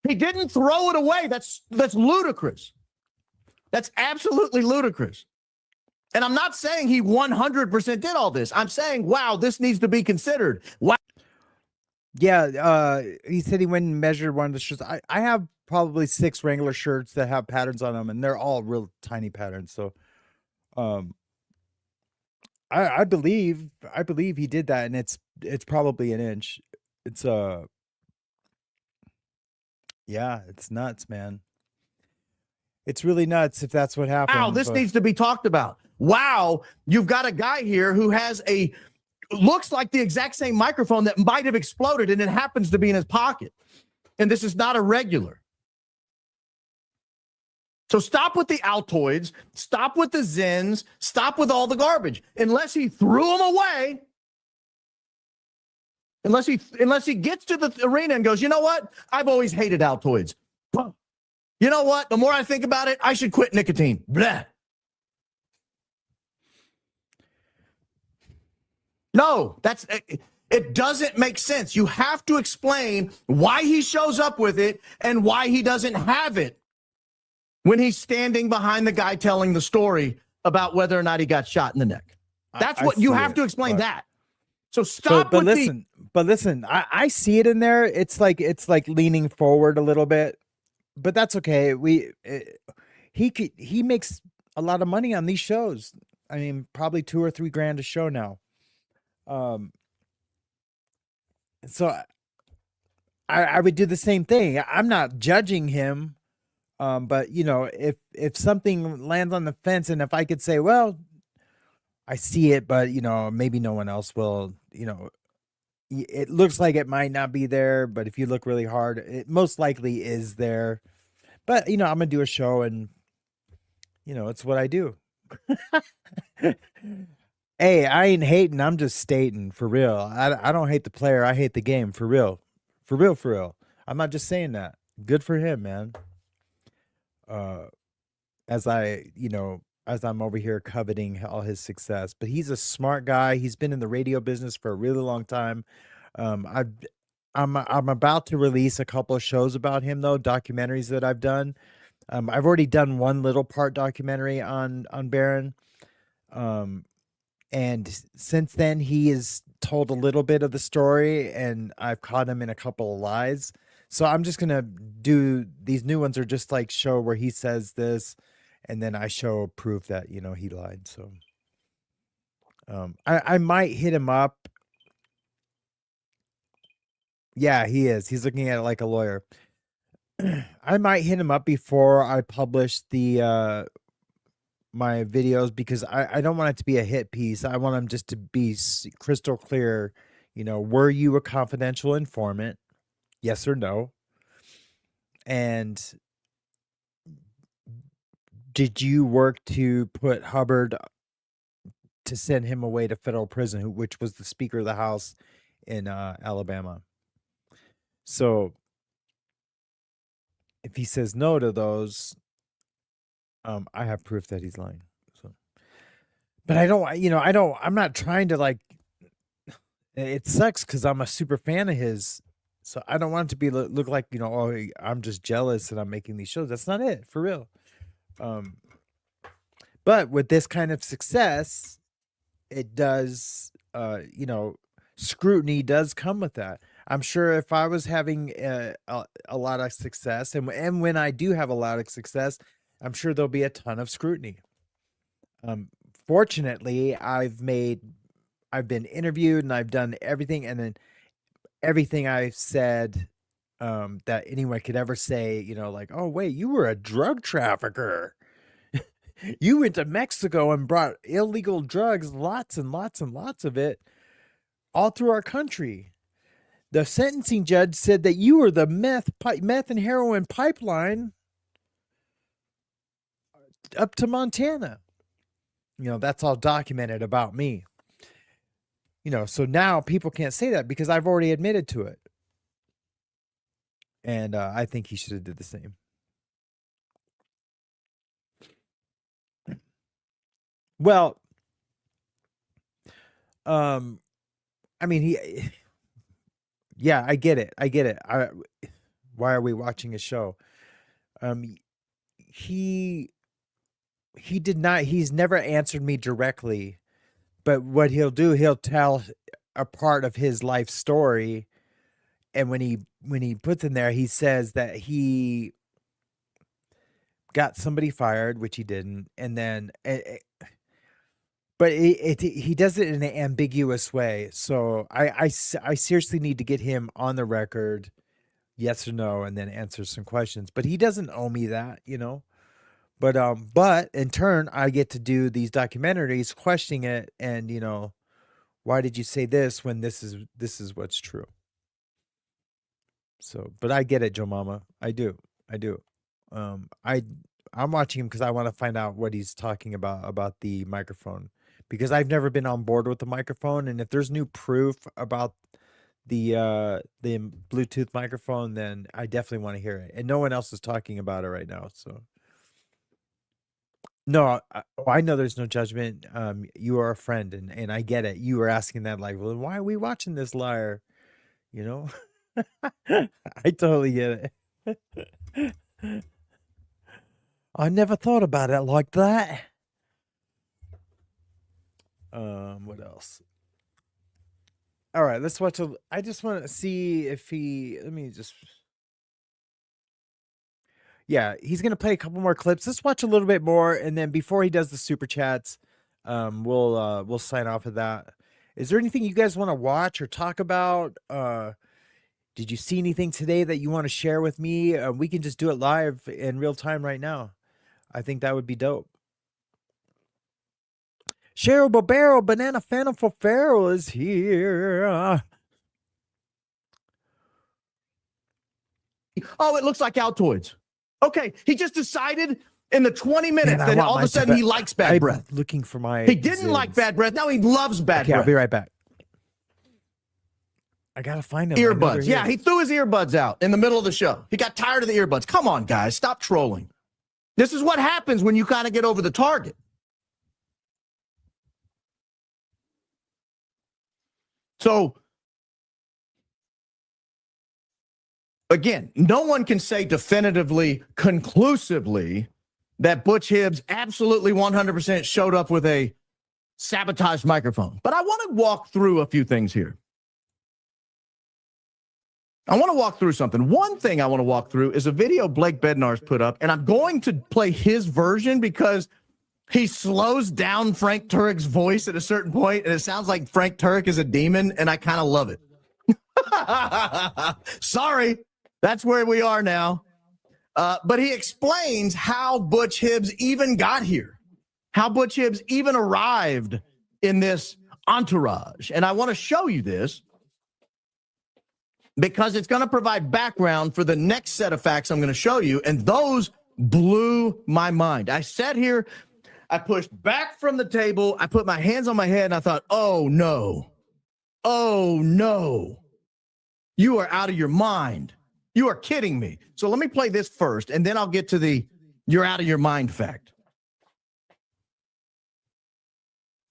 He didn't throw it away. That's ludicrous. That's absolutely ludicrous. And I'm not saying he 100% did all this. I'm saying, wow, this needs to be considered. Wow. Yeah, he said he went and measured one of the shirts. I have probably 6 Wrangler shirts that have patterns on them, and they're all real tiny patterns. So, I believe he did that, and it's probably an inch. It's yeah, it's nuts, man. It's really nuts if that's what happened. Wow, this needs to be talked about. Wow, you've got a guy here who has looks like the exact same microphone that might have exploded, and it happens to be in his pocket. And this is not a regular. So stop with the Altoids, stop with the Zens, stop with all the garbage. Unless he threw them away, unless he gets to the arena and goes, you know what? I've always hated Altoids. You know what? The more I think about it, I should quit nicotine. Blah. No, it doesn't make sense. You have to explain why he shows up with it and why he doesn't have it when he's standing behind the guy telling the story about whether or not he got shot in the neck. That's what you have to explain that. So stop but listen, I see it in there. It's like leaning forward a little bit. But that's okay. He makes a lot of money on these shows. I mean, probably $2 or $3 grand a show now. So I would do the same thing. I'm not judging him. But if something lands on the fence, and if I could say, well, I see it, but maybe no one else will, it looks like it might not be there, but if you look really hard, it most likely is there. But, I'm going to do a show, and, it's what I do. Hey, I ain't hating. I'm just stating, for real. I don't hate the player. I hate the game, for real. For real, for real. I'm not just saying that. Good for him, man. as as I'm over here coveting all his success. But he's a smart guy. He's been in the radio business for a really long time. I'm about to release a couple of shows about him though, documentaries that I've done. I've already done one little part documentary on Baron. And since then he has told a little bit of the story, and I've caught him in a couple of lies. So I'm just gonna do these new ones are just like show where he says this, and then I show proof that he lied. So I might hit him up. Yeah, he is. He's looking at it like a lawyer. I might hit him up before I publish the my videos, because I don't want it to be a hit piece. I want them just to be crystal clear. Were you a confidential informant? Yes or no? And did you work to put Hubbard to send him away to federal prison, which was the Speaker of the House in Alabama? So if he says no to those, I have proof that he's lying. So, but I'm not trying to it sucks because I'm a super fan of his. So I don't want it to be look like, oh, I'm just jealous that I'm making these shows. That's not it, for real. But with this kind of success, it does, scrutiny does come with that. I'm sure if I was having a lot of success, and when I do have a lot of success, I'm sure there'll be a ton of scrutiny. Fortunately, I've been interviewed and I've done everything, and then everything I've said that anyone could ever say, oh wait, you were a drug trafficker. You went to Mexico and brought illegal drugs, lots and lots and lots of it, all through our country. The sentencing judge said that you were the meth and heroin pipeline up to Montana. That's all documented about me. So now people can't say that because I've already admitted to it. And I think he should have did the same. Well, I mean, yeah, I get it. Why are we watching a show? He's never answered me directly, but what he'll do, he'll tell a part of his life story. And when he puts in there, he says that he got somebody fired, which he didn't. And then, but he does it in an ambiguous way. So I seriously need to get him on the record, yes or no, and then answer some questions. But he doesn't owe me that, But in turn, I get to do these documentaries, questioning it, and why did you say this when this is what's true? So, but I get it, Joe Mama. I do. I'm watching him because I want to find out what he's talking about the microphone, because I've never been on board with the microphone, and if there's new proof about the Bluetooth microphone, then I definitely want to hear it. And no one else is talking about it right now, so. No, I know there's no judgment. You are a friend, and I get it. You were asking that like, well, why are we watching this liar? I totally get it. I never thought about it like that. What else? All right, let's watch I just want to see if let me just. Yeah, he's going to play a couple more clips. Let's watch a little bit more, and then before he does the super chats, we'll sign off of that. Is there anything you guys want to watch or talk about? Did you see anything today that you want to share with me? We can just do it live in real time right now. I think that would be dope. Cheryl Barbero, Banana Phantom for Pharaoh is here. Oh, it looks like Altoids. Okay, he just decided in the 20 minutes that all of a sudden he likes bad breath. Looking for my. He didn't like bad breath. Now he loves bad breath. I'll be right back. I gotta find him. Earbuds. Yeah, he threw his earbuds out in the middle of the show. He got tired of the earbuds. Come on, guys, stop trolling. This is what happens when you kind of get over the target. So, again, no one can say definitively, conclusively, that Butch Hibbs absolutely 100% showed up with a sabotaged microphone. But I want to walk through a few things here. I want to walk through something. One thing I want to walk through is a video Blake Bednar's put up, and I'm going to play his version because he slows down Frank Turek's voice at a certain point, and it sounds like Frank Turek is a demon, and I kind of love it. Sorry, that's where we are now. But he explains how Butch Hibbs even got here, how Butch Hibbs even arrived in this entourage. And I want to show you this because it's going to provide background for the next set of facts I'm going to show you, and those blew my mind. I sat here, I pushed back from the table, I put my hands on my head, and I thought, oh, no. Oh, no. You are out of your mind. You are kidding me. So let me play this first, and then I'll get to the you're out of your mind fact.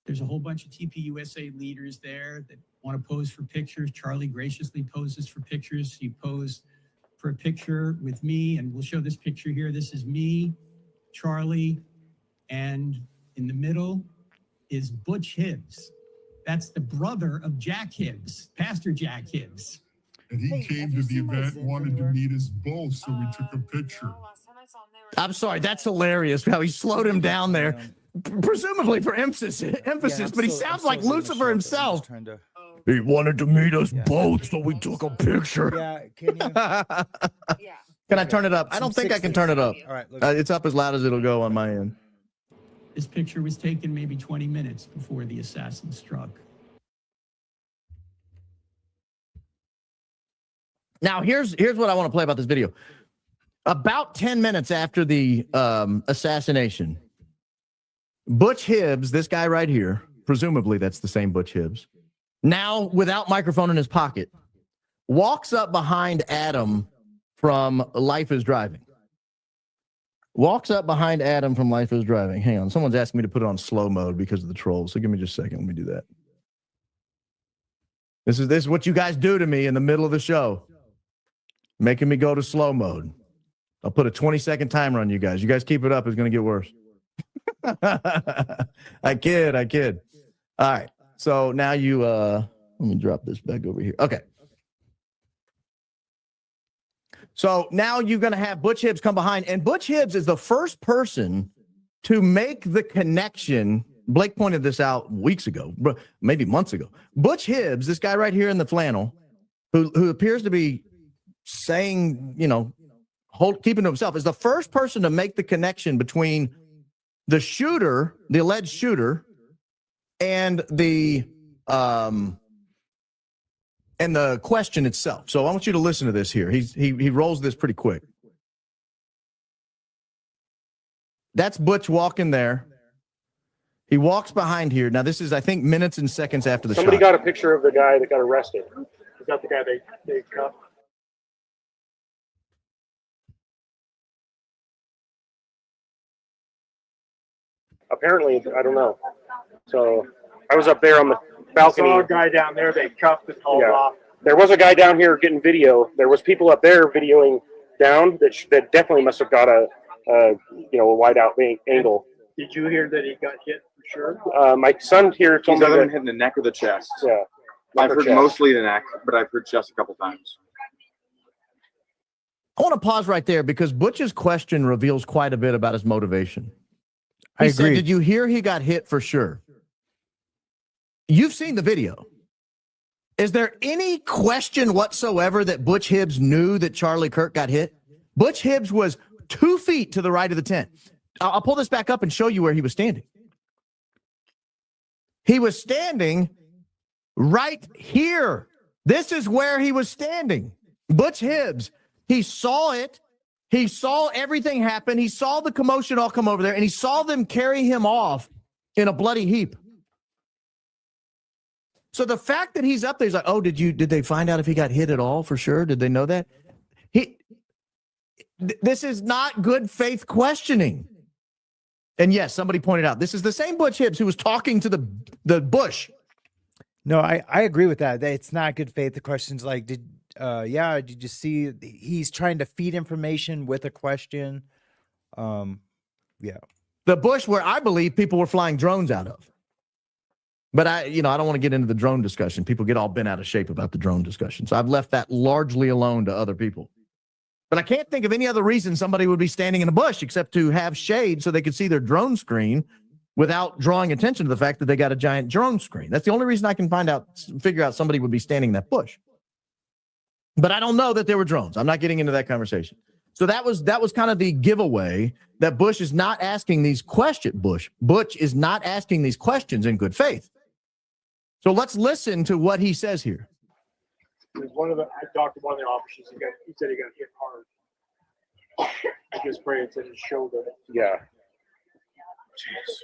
There's a whole bunch of TPUSA leaders there that want to pose for pictures. Charlie graciously poses for pictures. He posed for a picture with me, and we'll show this picture here. This is me, Charlie, and in the middle is Butch Hibbs. That's the brother of Jack Hibbs, Pastor Jack Hibbs. And he came to the event, wanted to meet us both, so we took a picture. I'm sorry, that's hilarious how he slowed him down there, presumably for emphasis, but he sounds like Lucifer himself. He wanted to meet us both, so we took a picture. Yeah, can you? Yeah. Can I turn it up? I don't think I can turn it up. All right, look. It's up as loud as it'll go on my end. This picture was taken maybe 20 minutes before the assassin struck. Now, here's what I want to play about this video. About 10 minutes after the assassination, Butch Hibbs, this guy right here, presumably that's the same Butch Hibbs, now without microphone in his pocket, walks up behind Adam from Life is Driving. Walks up behind Adam from Life is Driving. Hang on, someone's asking me to put it on slow mode because of the trolls, so give me just a second. Let me do that. This is what you guys do to me in the middle of the show, making me go to slow mode. I'll put a 20-second timer on you guys. You guys keep it up, it's going to get worse. I kid. All right. So now you, let me drop this back over here. Okay. So now you're going to have Butch Hibbs come behind, and Butch Hibbs is the first person to make the connection. Blake pointed this out weeks ago, maybe months ago. Butch Hibbs, this guy right here in the flannel, who appears to be saying, keeping to himself, is the first person to make the connection between the shooter, the alleged shooter, and the question itself. So I want you to listen to this here. He rolls this pretty quick. That's Butch walking there. He walks behind here. Now this is, I think, minutes and seconds after the shot. Somebody got a picture of the guy that got arrested. Is that the guy they cuffed? Apparently, I don't know. So I was up there on the balcony. I saw a guy down there they cuffed and hauled off. There was a guy down here getting video. There was people up there videoing down that definitely must have got a wide out angle. Did you hear that he got hit for sure? My son here told He's me either that been hit in the neck or the chest. Yeah, I've heard mostly the neck, but I've heard chest a couple times. I want to pause right there because Butch's question reveals quite a bit about his motivation. I He said, agree. did you hear he got hit for sure? You've seen the video. Is there any question whatsoever that Butch Hibbs knew that Charlie Kirk got hit? Butch Hibbs was 2 feet to the right of the tent. I'll pull this back up and show you where he was standing. He was standing right here. This is where he was standing. Butch Hibbs, he saw it. He saw everything happen. He saw the commotion all come over there, and he saw them carry him off in a bloody heap. So the fact that he's up there, he's like, oh, did they find out if he got hit at all for sure? Did they know that? This is not good faith questioning. And yes, somebody pointed out, this is the same Butch Hibbs who was talking to the Bush. No, I agree with that. It's not good faith. The question's like, did you see he's trying to feed information with a question? Yeah. The Bush where I believe people were flying drones out of. But I don't want to get into the drone discussion. People get all bent out of shape about the drone discussion. So I've left that largely alone to other people. But I can't think of any other reason somebody would be standing in a bush except to have shade so they could see their drone screen without drawing attention to the fact that they got a giant drone screen. That's the only reason I can figure out somebody would be standing in that bush. But I don't know that there were drones. I'm not getting into that conversation. So that was kind of the giveaway that Bush is not asking these questions. Butch is not asking these questions in good faith. So let's listen to what he says here. I talked to one of the officers. He said he got hit hard. I just pray it's in his shoulder. Yeah. Jeez.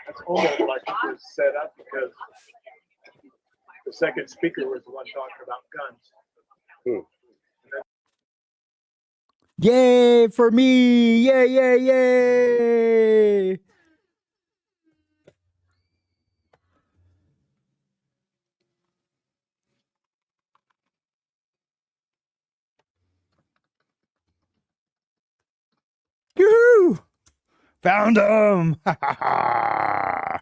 That's almost like it was set up because the second speaker was the one talking about guns. Yay for me! Yay, yay, yay! Yoo-hoo! Found him! Ha ha ha!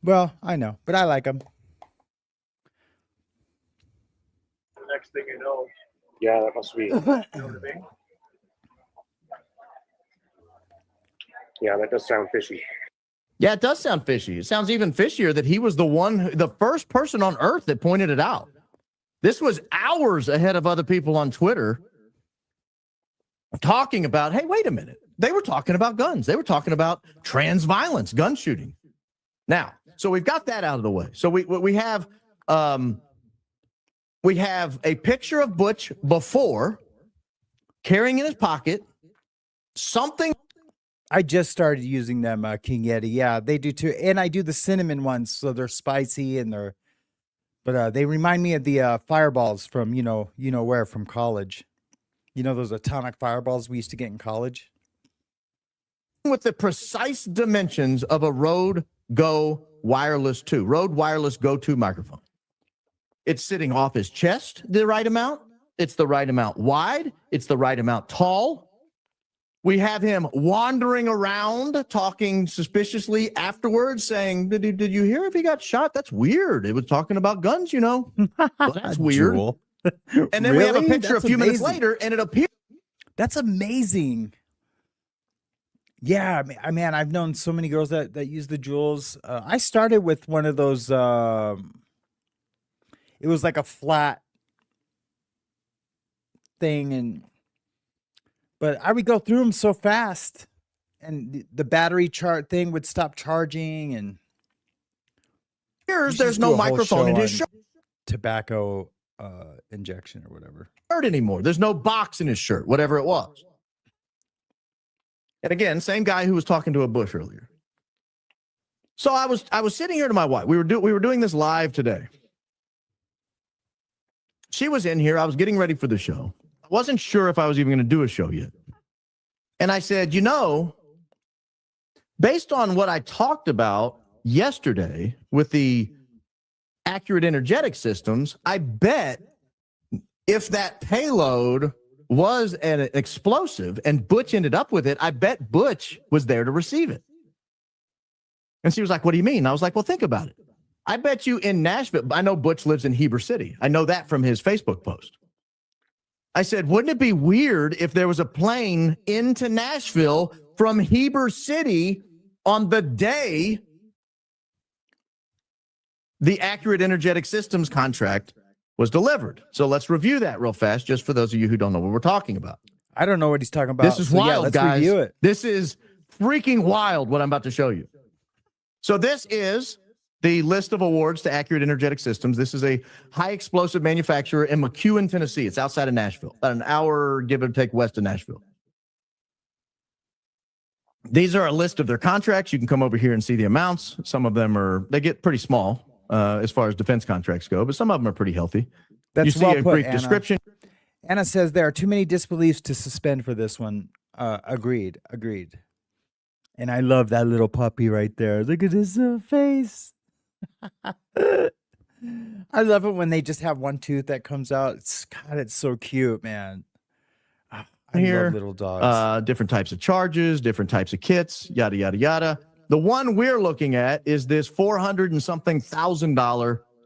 Well, I know, but I like him. The next thing you know, Yeah, that must be. you know what I mean? Yeah, that does sound fishy. Yeah, it does sound fishy. It sounds even fishier that he was the first person on earth that pointed it out. This was hours ahead of other people on Twitter talking about, hey, wait a minute. They were talking about guns. They were talking about trans violence, gun shooting. Now, so we've got that out of the way. So we have a picture of Butch before carrying in his pocket something. I just started using them, King Yeti. Yeah, they do too. And I do the cinnamon ones, so they're spicy and but they remind me of the fireballs from, you know where, from college. You know, those atomic fireballs we used to get in college? With the precise dimensions of a Rode Go Wireless 2, Rode Wireless Go 2 microphone. It's sitting off his chest the right amount. It's the right amount wide. It's the right amount tall. We have him wandering around, talking suspiciously afterwards, saying, did you hear if he got shot? That's weird. It was talking about guns, you know. Well, that's weird. And then we have a picture a few minutes later, and it appears. That's amazing. Yeah, man, I've known so many girls that use the Jewels. I started with one of those. It was like a flat thing, but I would go through them so fast, and the battery chart thing would stop charging. And there's no microphone in his shirt. Tobacco injection or whatever. Anymore. There's no box in his shirt, whatever it was. And again, same guy who was talking to a Bush earlier. So I was sitting here to my wife. We were doing this live today. She was in here. I was getting ready for the show. I wasn't sure if I was even going to do a show yet. And I said, based on what I talked about yesterday with the accurate energetic systems, I bet if that payload was an explosive and Butch ended up with it, I bet Butch was there to receive it. And she was like, what do you mean? I was like, well, think about it. I bet you in Nashville, I know Butch lives in Heber City. I know that from his Facebook post. I said, wouldn't it be weird if there was a plane into Nashville from Heber City on the day the accurate energetic systems contract was delivered? So let's review that real fast, just for those of you who don't know what we're talking about. I don't know what he's talking about. This is wild, let's guys. review it. This is freaking wild, what I'm about to show you. So this is the list of awards to Accurate Energetic Systems. This is a high explosive manufacturer in McEwen, Tennessee. It's outside of Nashville, about an hour, give or take, west of Nashville. These are a list of their contracts. You can come over here and see the amounts. Some of them they get pretty small. as far as defense contracts go, but some of them are pretty healthy. That's you see well a put, brief Anna. description. Anna says there are too many disbeliefs to suspend for this one. Agreed. And I love that little puppy right there. Look at his face. I love it when they just have one tooth that comes out. It's so cute, man. I love little dogs. Different types of charges, different types of kits, yada, yada, yada. The one we're looking at is this $400 and something thousand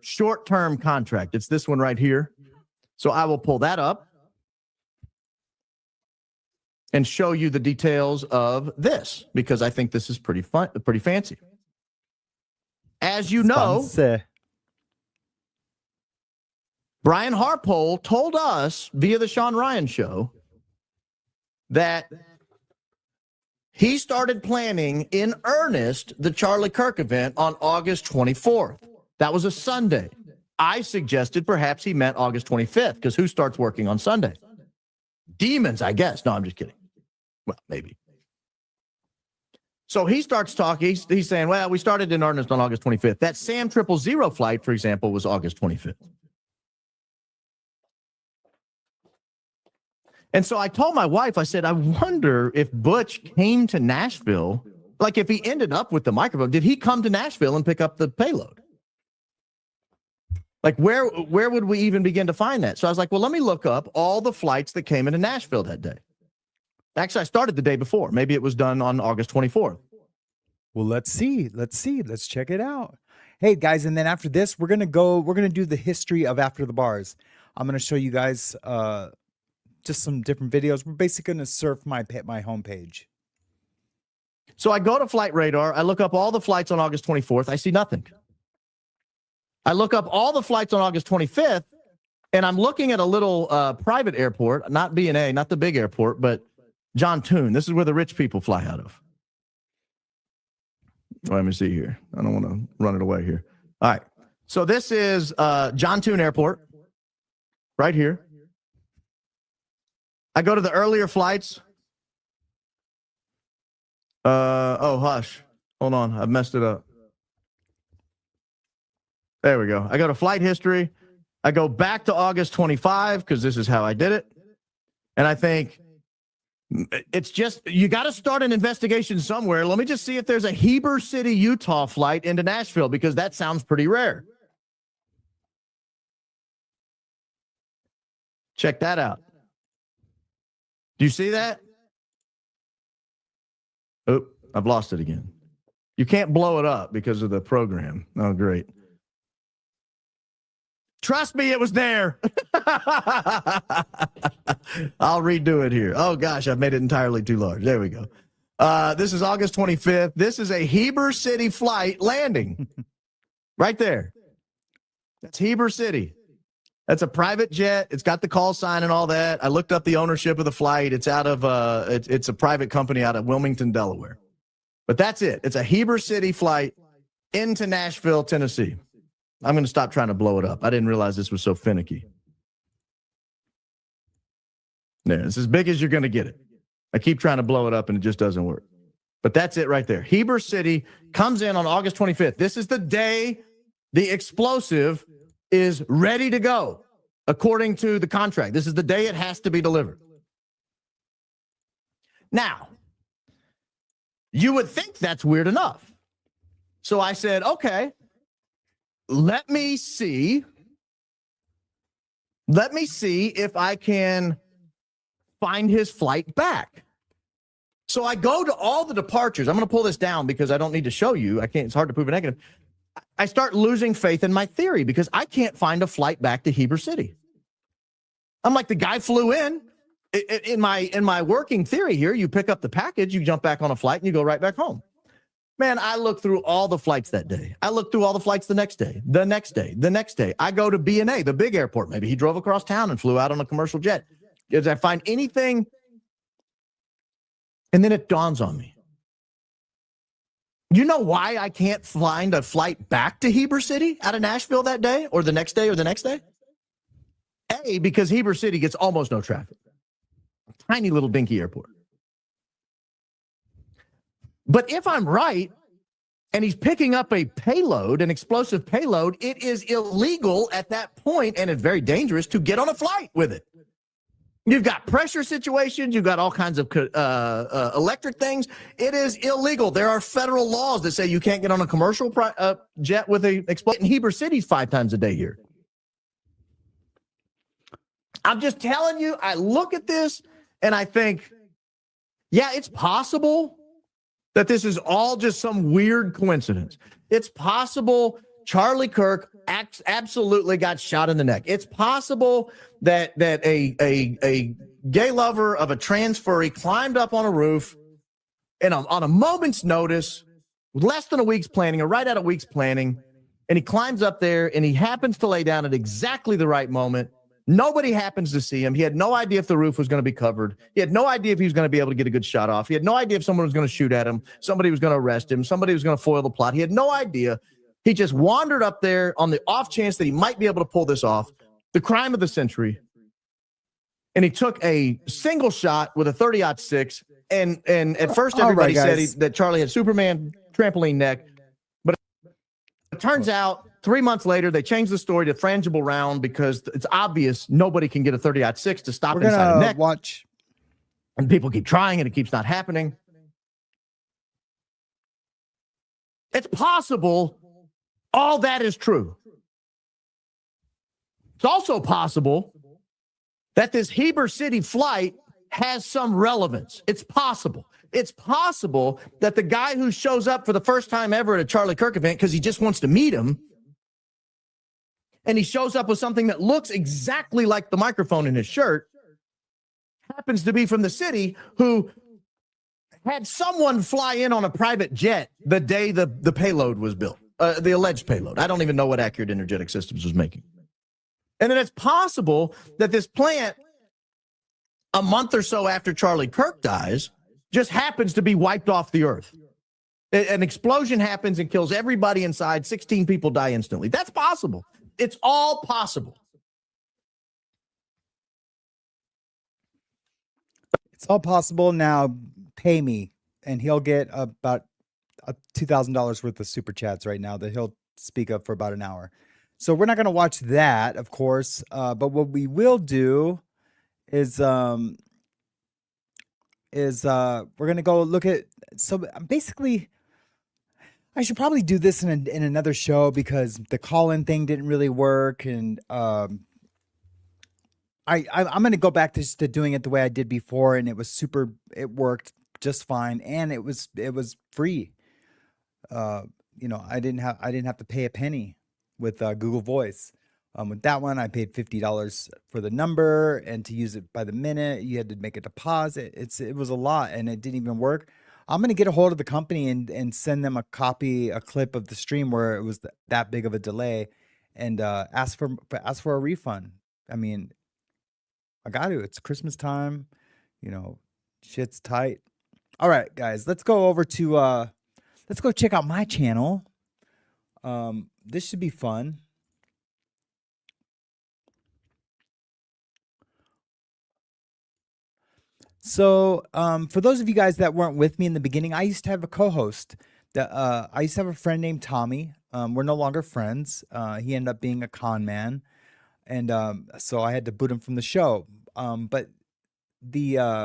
short-term contract. It's this one right here. So I will pull that up and show you the details of this because I think this is pretty fun, pretty fancy. As you know, Brian Harpole told us via the Sean Ryan show that he started planning in earnest the Charlie Kirk event on August 24th. That was a Sunday. I suggested perhaps he meant August 25th because who starts working on Sunday? Demons, I guess. No, I'm just kidding. Well, maybe. So he starts talking. He's saying, well, we started in earnest on August 25th. That Sam 000 flight, for example, was August 25th. And so I told my wife, I said, I wonder if Butch came to Nashville, like if he ended up with the microphone, did he come to Nashville and pick up the payload? Like where would we even begin to find that? So I was like, well, let me look up all the flights that came into Nashville that day. Actually, I started the day before. Maybe it was done on August 24th. Well, let's see. Let's check it out. Hey, guys, and then after this, we're going to do the history of After the Bars. I'm going to show you guys just some different videos. We're basically going to surf my homepage. So I go to Flight Radar. I look up all the flights on August 24th. I see nothing. I look up all the flights on August 25th, and I'm looking at a little private airport, not B&A, not the big airport, but John Toon. This is where the rich people fly out of. Let me see here. I don't want to run it away here. All right. So this is John Toon Airport right here. I go to the earlier flights. Oh, hush. Hold on. I've messed it up. There we go. I go to flight history. I go back to August 25 because this is how I did it. And I think it's just, you got to start an investigation somewhere. Let me just see if there's a Heber City, Utah flight into Nashville because that sounds pretty rare. Check that out. Do you see that? Oh, I've lost it again. You can't blow it up because of the program. Oh, great. Trust me, it was there. I'll redo it here. Oh, gosh, I've made it entirely too large. There we go. This is August 25th. This is a Heber City flight landing. Right there. That's Heber City. That's a private jet. It's got the call sign and all that. I looked up the ownership of the flight. It's out of it's a private company out of Wilmington, Delaware. But that's it. It's a Heber City flight into Nashville, Tennessee. I'm going to stop trying to blow it up. I didn't realize this was so finicky. There, it's as big as you're going to get it. I keep trying to blow it up and it just doesn't work. But that's it right there. Heber City comes in on August 25th. This is the day the explosive is ready to go, according to the contract. This is the day it has to be delivered. Now, you would think that's weird enough. So I said, okay, let me see if I can find his flight back. So I go to all the departures. I'm going to pull this down because I don't need to show you. I can't. It's hard to prove a negative. I start losing faith in my theory because I can't find a flight back to Heber City. I'm like, the guy flew in. In my working theory here, you pick up the package, you jump back on a flight, and you go right back home. Man, I looked through all the flights that day. I looked through all the flights the next day, the next day, the next day. I go to B&A, the big airport. Maybe he drove across town and flew out on a commercial jet. Did I find anything? And then it dawns on me. You know why I can't find a flight back to Heber City out of Nashville that day or the next day or the next day? A, because Heber City gets almost no traffic. A tiny little dinky airport. But if I'm right, and he's picking up a payload, an explosive payload, it is illegal at that point, and it's very dangerous to get on a flight with it. You've got pressure situations. You've got all kinds of electric things. It is illegal. There are federal laws that say you can't get on a commercial jet with a explosive. In Heber City's 5 times a day here. I'm just telling you, I look at this and I think, yeah, it's possible that this is all just some weird coincidence. It's possible Charlie Kirk absolutely got shot in the neck. It's possible that a gay lover of a trans furry climbed up on a roof and on a moment's notice, with less than a week's planning or right out of a week's planning, and he climbs up there and he happens to lay down at exactly the right moment. Nobody happens to see him. He had no idea if the roof was going to be covered. He had no idea if he was going to be able to get a good shot off. He had no idea if someone was going to shoot at him. Somebody was going to arrest him. Somebody was going to foil the plot. He had no idea. He just wandered up there on the off chance that he might be able to pull this off. The crime of the century. And he took a single shot with a 30-06. And at first everybody said that Charlie had Superman trampoline neck. But it turns out 3 months later, they changed the story to frangible round because it's obvious nobody can get a 30-06 to stop inside a neck. Watch. And people keep trying and it keeps not happening. It's possible all that is true. It's also possible that this Heber City flight has some relevance. It's possible. It's possible that the guy who shows up for the first time ever at a Charlie Kirk event because he just wants to meet him, and he shows up with something that looks exactly like the microphone in his shirt, happens to be from the city, who had someone fly in on a private jet the day the payload was built, the alleged payload. I don't even know what Accurate Energetic Systems was making. And then it's possible that this plant, a month or so after Charlie Kirk dies, just happens to be wiped off the earth. An explosion happens and kills everybody inside. 16 people die instantly. That's possible. It's all possible. It's all possible. Now pay me, and he'll get about $2,000 worth of super chats right now that he'll speak up for about an hour. So we're not going to watch that, of course. But what we will do is we're going to go look at. So basically, I should probably do this in another show because the call-in thing didn't really work, and I'm going to go back to doing it the way I did before, and it worked just fine, and it was free. I didn't have to pay a penny with Google Voice. With that one, I paid $50 for the number, and to use it by the minute, you had to make a deposit. It was a lot, and it didn't even work. I'm going to get a hold of the company and send them a clip of the stream where it was that big of a delay, and ask for a refund. I mean, I got to. It's Christmas time, shit's tight. All right, guys, let's go over to let's go check out my channel. This should be fun. So, for those of you guys that weren't with me in the beginning, I used to have a co-host. I used to have a friend named Tommy. We're no longer friends. He ended up being a con man, and so I had to boot him from the show. But this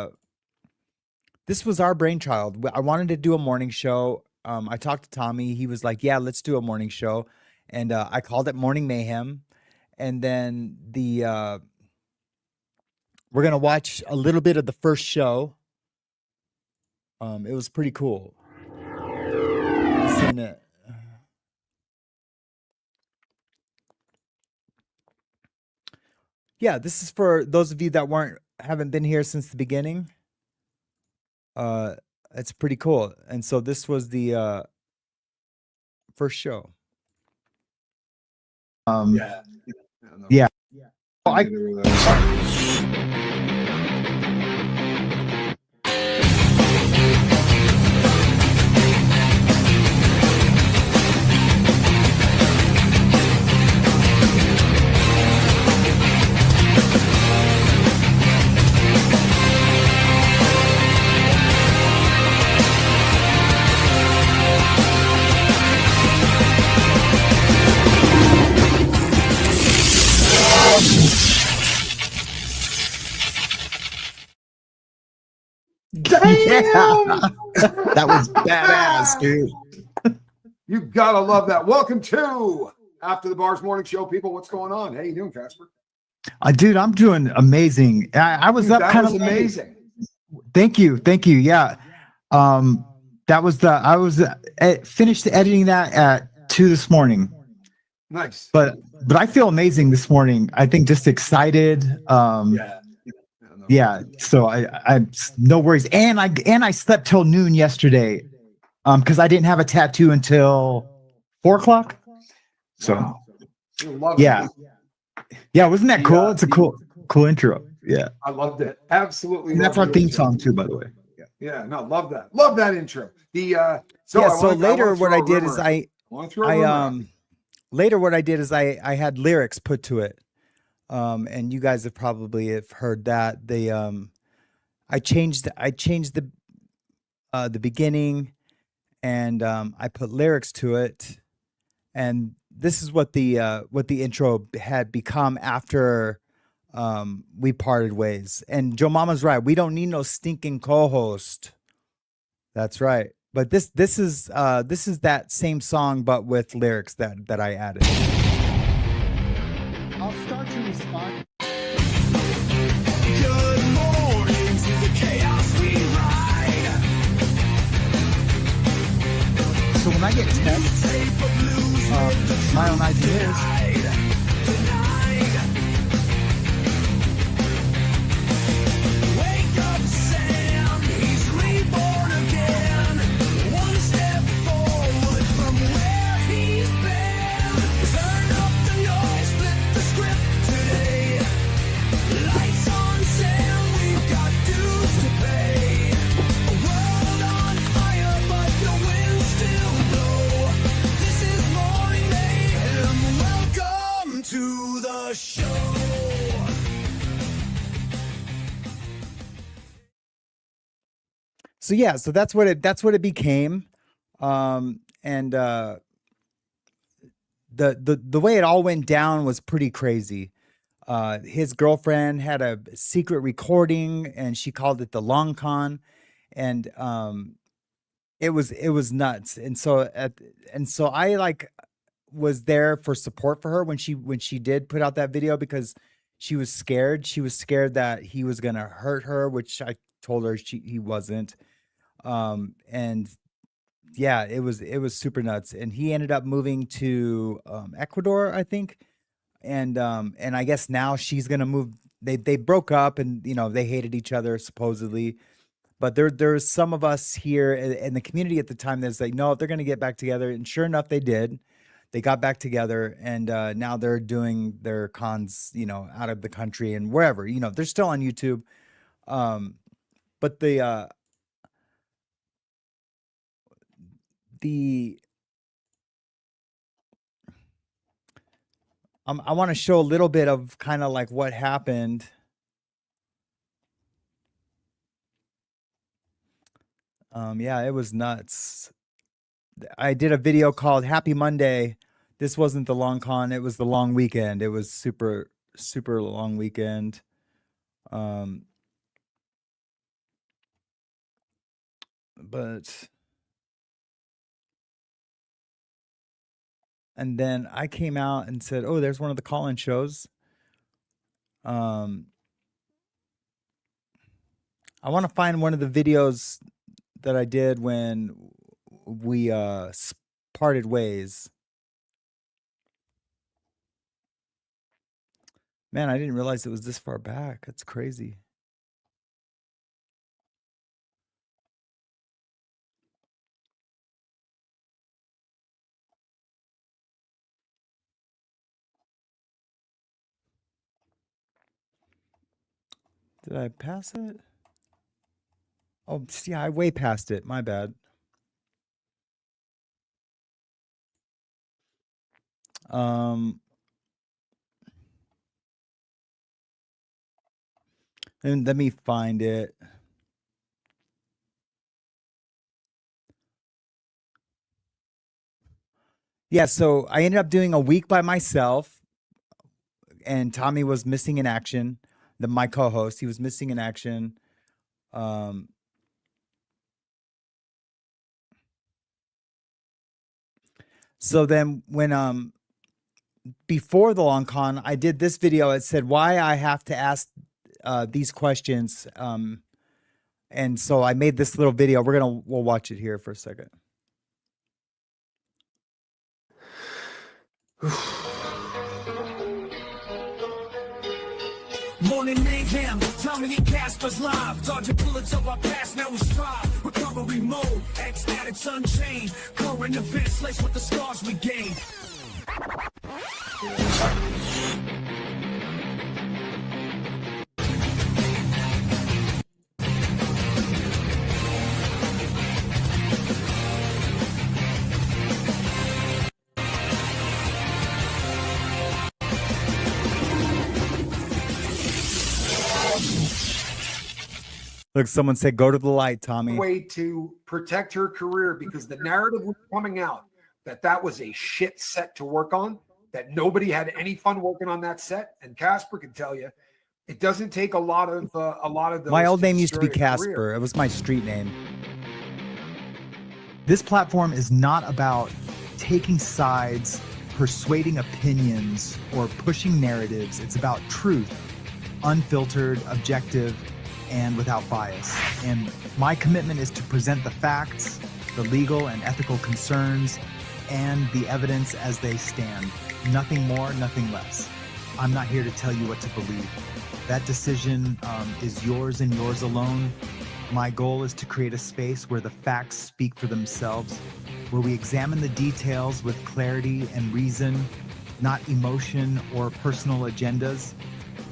was our brainchild. I wanted to do a morning show. I talked to Tommy. He was like, "Yeah, let's do a morning show," and I called it Morning Mayhem. And then we're going to watch a little bit of the first show. It was pretty cool. Yeah, this is for those of you that haven't been here since the beginning. It's pretty cool. And so this was the first show. Yeah. That was badass, dude. You gotta love that. Welcome to After the Bars Morning Show, people. What's going on? How you doing, Casper? Dude, I'm doing amazing. I was Dude, up that kind was of amazing. Thank you. Yeah. That was I was finished editing that at 2 this morning. Nice. But I feel amazing this morning. I think just excited. Yeah. So I no worries. And I slept till noon yesterday. Because I didn't have a tattoo until 4 o'clock. So yeah. Yeah, wasn't that cool? It's a cool intro. Yeah. I loved it. Absolutely. And that's our theme song too, by the way. Yeah, no, love that. Love that intro. Later what I did is I had lyrics put to it. And you guys have probably heard that. I changed the beginning and I put lyrics to it. And this is what the intro had become after we parted ways. And Joe Mama's right. We don't need no stinking co-host. That's right. But this is that same song, but with lyrics that I added. I'll start to respond. Good morning to the chaos we ride. So when I get texts, my own ideas. Wake up, Sam. He's reborn again. One step forward from where he's been. Turn up the noise, flip the script today. Lights on, Sam. We've got dues to pay. A world on fire, but the winds still blow. This is Morning Mayhem. Welcome to the show. So yeah, so that's what it became. And the way it all went down was pretty crazy. His girlfriend had a secret recording and she called it the Long Con. And it was nuts. And so I was there for support for her when she did put out that video, because she was scared. She was scared that he was gonna hurt her, which I told her he wasn't. And yeah, it was super nuts. And he ended up moving to Ecuador, I think. And I guess now she's gonna move. They broke up, and they hated each other supposedly. But there's some of us here in the community at the time that's like, no, they're gonna get back together. And sure enough, they did. They got back together, and now they're doing their cons, out of the country and wherever. They're still on YouTube. But I want to show a little bit of kind of like what happened. Yeah, it was nuts. I did a video called Happy Monday. This wasn't the long con, it was the long weekend. It was super, super long weekend. And then I came out and said, oh, there's one of the call-in shows. I want to find one of the videos that I did when we parted ways. Man, I didn't realize it was this far back. That's crazy. Did I pass it? Oh, yeah, I way passed it. My bad. And let me find it. Yeah, so I ended up doing a week by myself, and Tommy was missing in action. My co-host, he was missing in action. So then when before the long con, I did this video. It said why I have to ask these questions. And so I made this little video. We'll watch it here for a second. Morning mayhem, Tommy and Casper's live. Dodging bullets of our past, now we strive. Recovery mode, ex-addicts unchained. Current events laced with the scars we gained. Look, someone said, go to the light, Tommy. Way to protect her career, because the narrative was coming out that was a shit set to work on, that nobody had any fun working on that set. And Casper can tell you, it doesn't take a lot of those. My old name used to be destroy a Casper. career. It was my street name. This platform is not about taking sides, persuading opinions, or pushing narratives. It's about truth, unfiltered, objective, and without bias. And my commitment is to present the facts, the legal and ethical concerns, and the evidence as they stand. Nothing more, nothing less. I'm not here to tell you what to believe. That decision is yours and yours alone. My goal is to create a space where the facts speak for themselves, where we examine the details with clarity and reason, not emotion or personal agendas.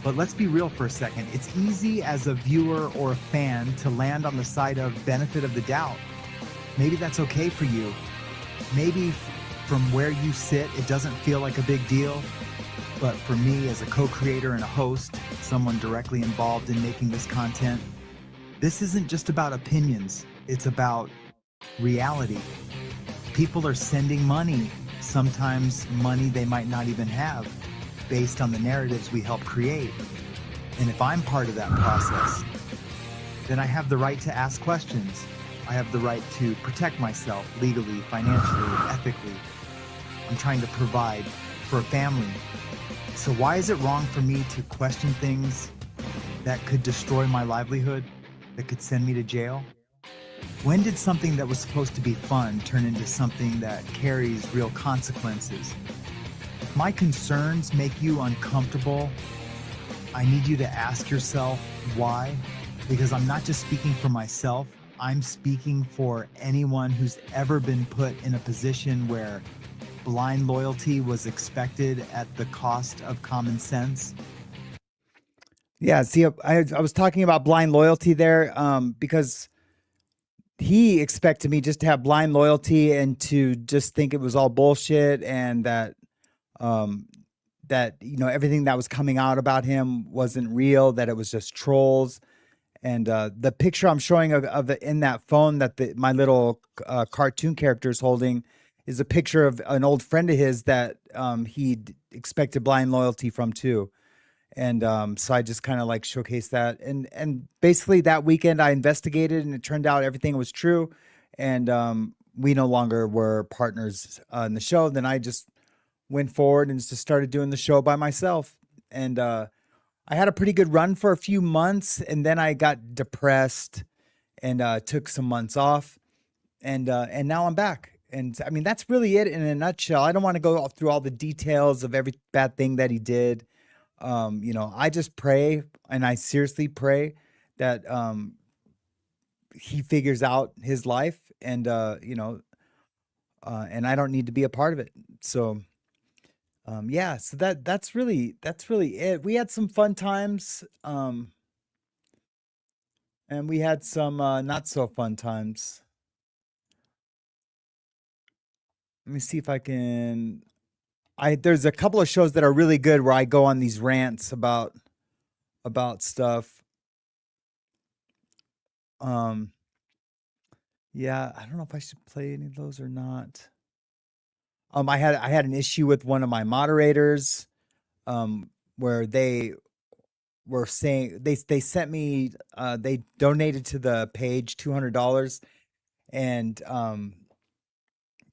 But let's be real for a second. It's easy as a viewer or a fan to land on the side of benefit of the doubt. Maybe that's okay for you. Maybe from where you sit, it doesn't feel like a big deal. But for me, as a co-creator and a host, someone directly involved in making this content, this isn't just about opinions. It's about reality. People are sending money, sometimes money they might not even have, based on the narratives we help create. And if I'm part of that process, then I have the right to ask questions. I have the right to protect myself legally, financially, ethically. I'm trying to provide for a family. So why is it wrong for me to question things that could destroy my livelihood, that could send me to jail? When did something that was supposed to be fun turn into something that carries real consequences? If my concerns make you uncomfortable, I need you to ask yourself why, because I'm not just speaking for myself, I'm speaking for anyone who's ever been put in a position where blind loyalty was expected at the cost of common sense. Yeah, see, I was talking about blind loyalty there because he expected me just to have blind loyalty and to just think it was all bullshit, and that that, you know, everything that was coming out about him wasn't real, that it was just trolls. And the picture I'm showing of the, in that phone that my little cartoon character is holding is a picture of an old friend of his that he expected blind loyalty from too. And so I just kind of like showcased that. And basically that weekend I investigated, and it turned out everything was true. And we no longer were partners in the show. Then I just went forward and just started doing the show by myself. And I had a pretty good run for a few months, and then I got depressed and took some months off, and now I'm back. And I mean, that's really it in a nutshell. I don't want to go through all the details of every bad thing that he did. You know, I just pray, and I seriously pray that he figures out his life, and you know, and I don't need to be a part of it. So yeah, so that's really it. We had some fun times, and we had some not so fun times. Let me see if I can. There's a couple of shows that are really good where I go on these rants about stuff. Yeah, I don't know if I should play any of those or not. I had an issue with one of my moderators, where they were saying they sent me they donated to the page $200, and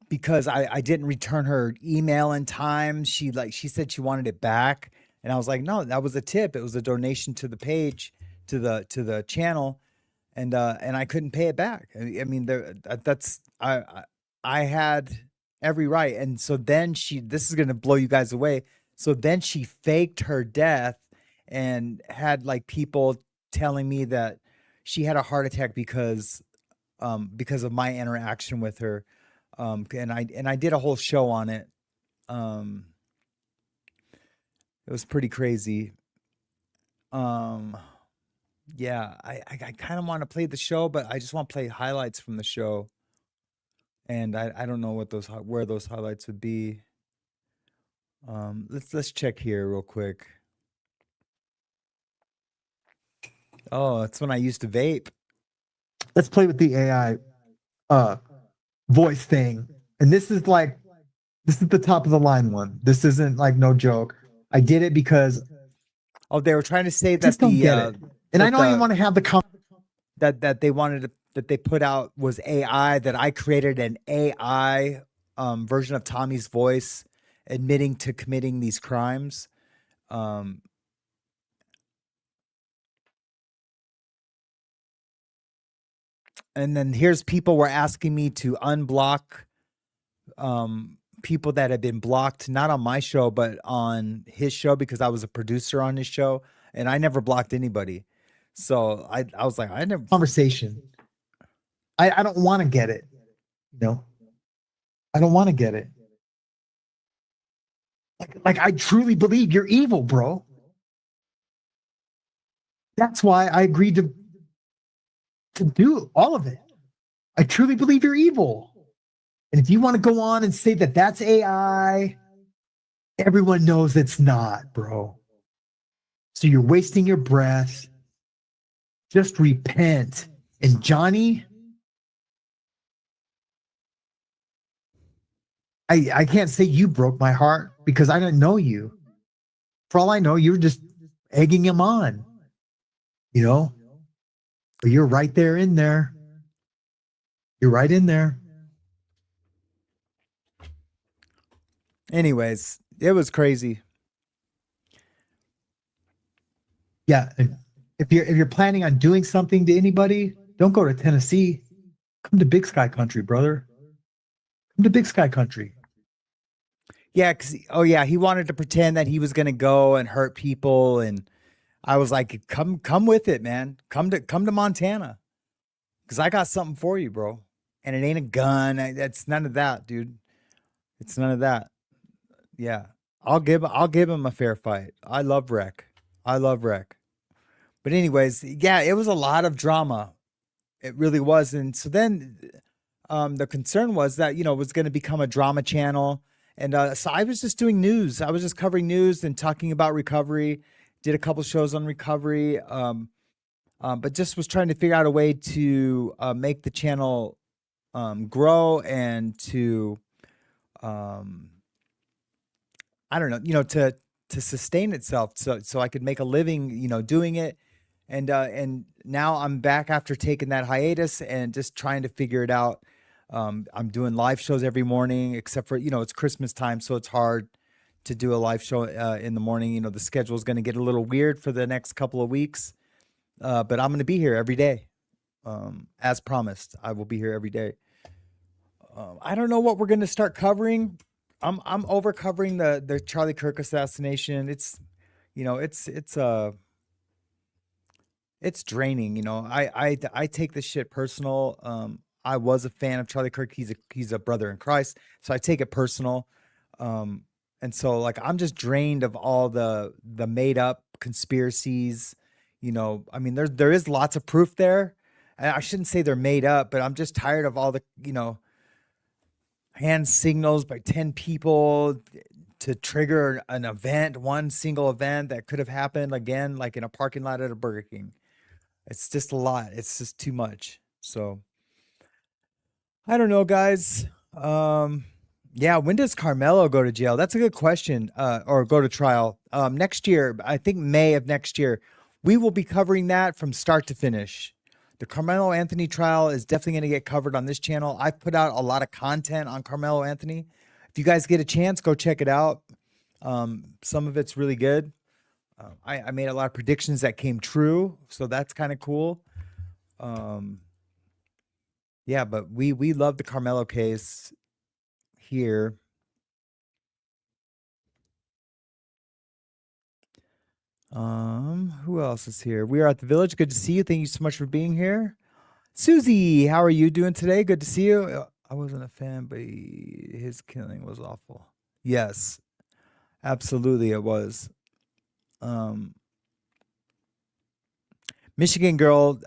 because I didn't return her email in time. She said she wanted it back, and I was like, no, that was a tip. It was a donation to the page, to the channel, and I couldn't pay it back. I mean, I had every right, and so then this is gonna blow you guys away. So then she faked her death and had like people telling me that she had a heart attack because of my interaction with her. And I did a whole show on it. It was pretty crazy. Yeah, I kind of want to play the show, but I just want to play highlights from the show. And I don't know where those highlights would be. Let's check here real quick. Oh, that's when I used to vape. Let's play with the AI voice thing. And this is the top of the line one. This isn't like no joke. I did it because they were trying to say that just don't get it. And I don't even want to have the that they wanted that they put out was AI, that I created an AI version of Tommy's voice admitting to committing these crimes. And then here's people were asking me to unblock people that had been blocked, not on my show, but on his show, because I was a producer on his show, and I never blocked anybody. So I was like, I never conversation. I don't want to get it. I don't want to get it. Like I truly believe you're evil, bro. That's why I agreed to do all of it. I truly believe you're evil. And if you want to go on and say that that's AI, everyone knows it's not, bro. So you're wasting your breath. Just repent. And Johnny, I can't say you broke my heart because I didn't know you. For all I know, you were just egging him on, But you're right there in there. You're right in there. Anyways, it was crazy. Yeah. If you're planning on doing something to anybody, don't go to Tennessee. Come to Big Sky Country, brother. Come to Big Sky Country. Yeah, he wanted to pretend that he was gonna go and hurt people, and I was like, come with it, man. Come to Montana. Because I got something for you, bro. And it ain't a gun. It's none of that, dude. It's none of that. Yeah. I'll give him a fair fight. I love Rec. But anyways, yeah, it was a lot of drama. It really was. And so then the concern was that, it was going to become a drama channel. And so I was just doing news. I was just covering news and talking about recovery. Did a couple shows on recovery. But just was trying to figure out a way to make the channel grow and to, I don't know, to sustain itself, so I could make a living, doing it. And now I'm back after taking that hiatus and just trying to figure it out. I'm doing live shows every morning, except for, it's Christmas time, so it's hard to do a live show in the morning. The schedule is going to get a little weird for the next couple of weeks. But I'm going to be here every day. As promised, I will be here every day. I don't know what we're going to start covering. I'm over covering the Charlie Kirk assassination. It's draining. I take this shit personal. I was a fan of Charlie Kirk. He's a brother in Christ, so I take it personal. And so like I'm just drained of all the made up conspiracies. I mean, there is lots of proof there. And I shouldn't say they're made up, but I'm just tired of all the, hand signals by 10 people to trigger an event, one single event that could have happened again, like in a parking lot at a Burger King. It's just a lot. It's just too much. So I don't know, guys. Yeah, when does Carmelo go to jail? That's a good question. Or go to trial. Next year, I think May of next year. We will be covering that from start to finish, The Carmelo Anthony trial is definitely going to get covered on this channel. I've put out a lot of content on Carmelo Anthony. If you guys get a chance, go check it out. Some of it's really good. I made a lot of predictions that came true, so that's kind of cool. Yeah, but we love the Carmelo case here. Who else is here? We are at the Village. Good to see you. Thank you so much for being here. Susie, how are you doing today? Good to see you. I wasn't a fan, but his killing was awful. Yes, absolutely it was. Michigan girl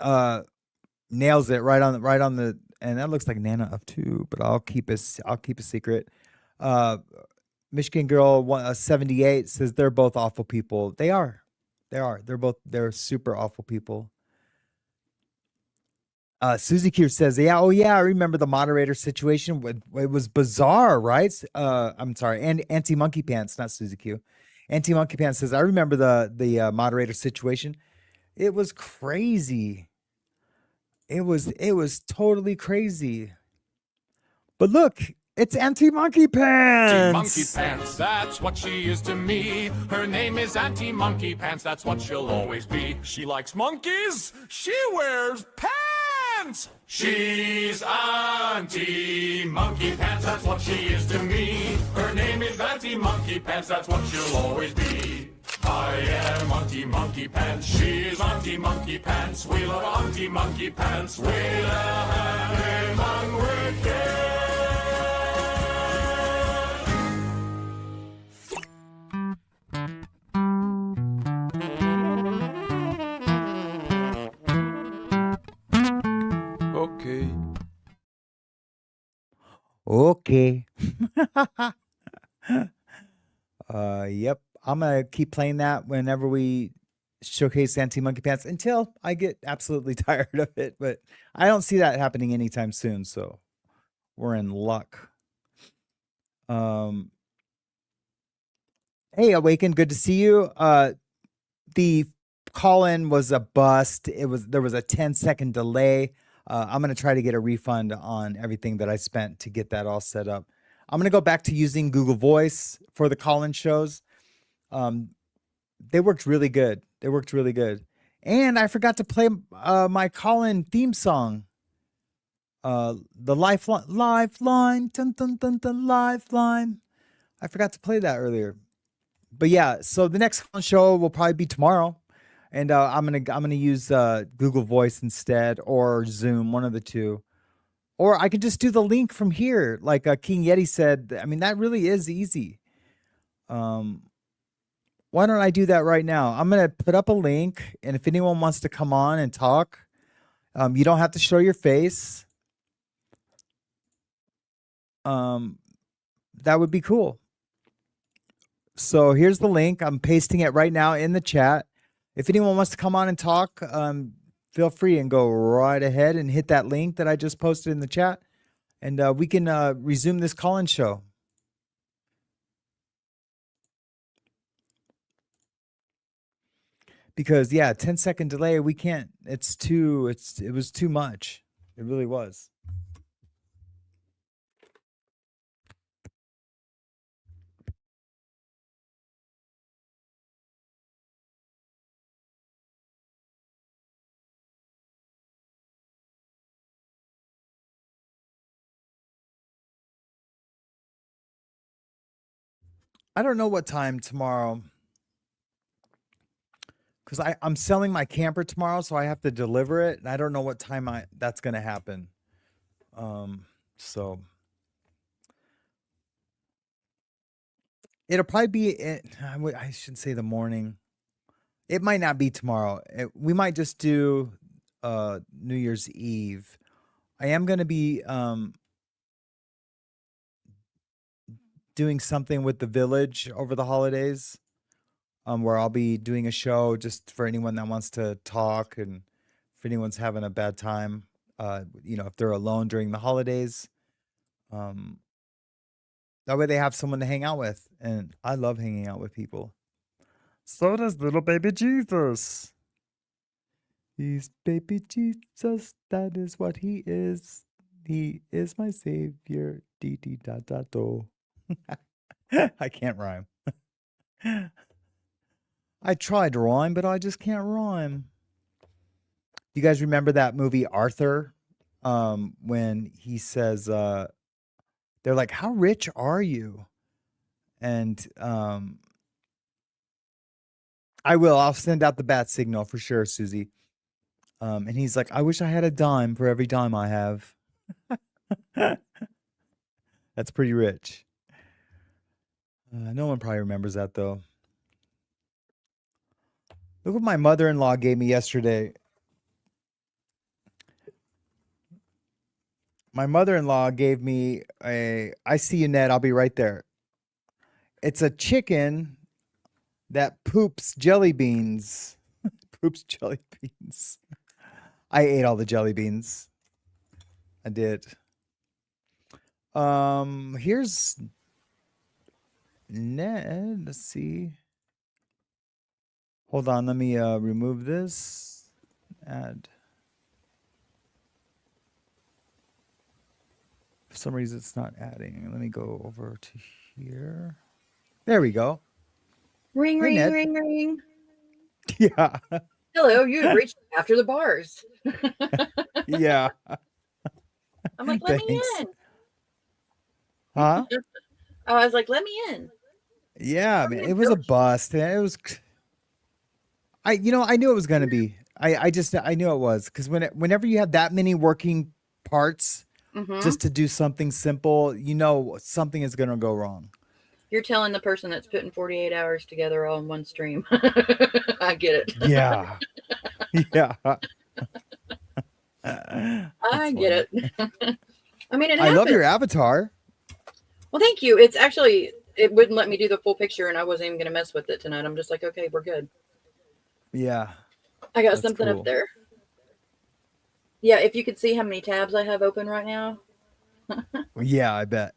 nails it right on the and that looks like Nana of 2, but I'll keep a secret. Michigan girl 78 says they're both awful people. They are. They're super awful people. Susie Q says, yeah, I remember the moderator situation. It was bizarre, right? I'm sorry, and Anti Monkey Pants, not Susie Q. Anti Monkey Pants says, I remember the moderator situation. It was crazy. It was totally crazy. But look, it's Auntie Monkey Pants. Monkey Pants, that's what she is to me. Her name is Auntie Monkey Pants, that's what she'll always be. She likes monkeys, she wears pants. She's Auntie Monkey Pants, that's what she is to me. Her name is Auntie Monkey Pants, that's what she'll always be. I am Auntie Monkey Pants, she's Auntie Monkey Pants. We love Auntie Monkey Pants, we love having fun with kids. Okay. Yep. I'm gonna keep playing that whenever we showcase Anti Monkey Pants until I get absolutely tired of it. But I don't see that happening anytime soon, so we're in luck. Hey, Awaken, good to see you. The call-in was a bust. There was a 10-second delay. I'm gonna try to get a refund on everything that I spent to get that all set up. I'm gonna go back to using Google Voice for the call-in shows. They worked really good. And I forgot to play my call-in theme song. The lifeline, dun, dun, dun, dun, lifeline. I forgot to play that earlier. But yeah, so the next call-in show will probably be tomorrow. And I'm gonna use Google Voice instead, or Zoom, one of the two. Or I could just do the link from here, like King Yeti said. I mean, that really is easy. Why don't I do that right now? I'm gonna put up a link, and if anyone wants to come on and talk, you don't have to show your face. That would be cool. So here's the link. I'm pasting it right now in the chat. If anyone wants to come on and talk, feel free and go right ahead and hit that link that I just posted in the chat, and we can resume this call-in show. Because yeah, 10-second delay, we can't. It was too much. It really was. I don't know what time tomorrow, because I'm selling my camper tomorrow, so I have to deliver it, and I don't know what time that's going to happen. So it'll probably be I shouldn't say the morning. It might not be tomorrow. We might just do New Year's Eve. I am going to be doing something with the Village over the holidays, where I'll be doing a show just for anyone that wants to talk, and if anyone's having a bad time, if they're alone during the holidays, that way they have someone to hang out with, and I love hanging out with people. So does little baby Jesus. He's baby Jesus, that is what he is. He is my savior. Dee dee da da do. I can't rhyme. I tried to rhyme, but I just can't rhyme. You guys remember that movie Arthur? When he says, they're like, "How rich are you?" And I'll send out the bat signal for sure, Susie. And he's like, "I wish I had a dime for every dime I have." That's pretty rich. No one probably remembers that though. Look what my mother-in-law gave me yesterday. My mother-in-law gave me I see you, Ned. I'll be right there. It's a chicken that poops jelly beans. Poops jelly beans. I ate all the jelly beans. I did. Here's Ned. Let's see. Hold on. Let me remove this. Add. For some reason, it's not adding. Let me go over to here. There we go. Ring, Hey, ring, Ned. ring, ring. Yeah. Hello, you have reached after the bars. Yeah. I'm like, let me Thanks. in. Huh? I was like, let me in. Yeah, man. It was a bust. It was. I knew it was gonna be. I knew it was because whenever you have that many working parts, Mhm. just to do something simple, something is gonna go wrong. You're telling the person that's putting 48 hours together all in one stream. I get it. Yeah. Yeah. I get it. I mean, it I love your happens. avatar. Well, thank you. It's actually, it wouldn't let me do the full picture, and I wasn't even going to mess with it tonight. I'm just like, okay, we're good. Yeah. I got That's something cool. up there. Yeah, if you could see how many tabs I have open right now. Yeah, I bet.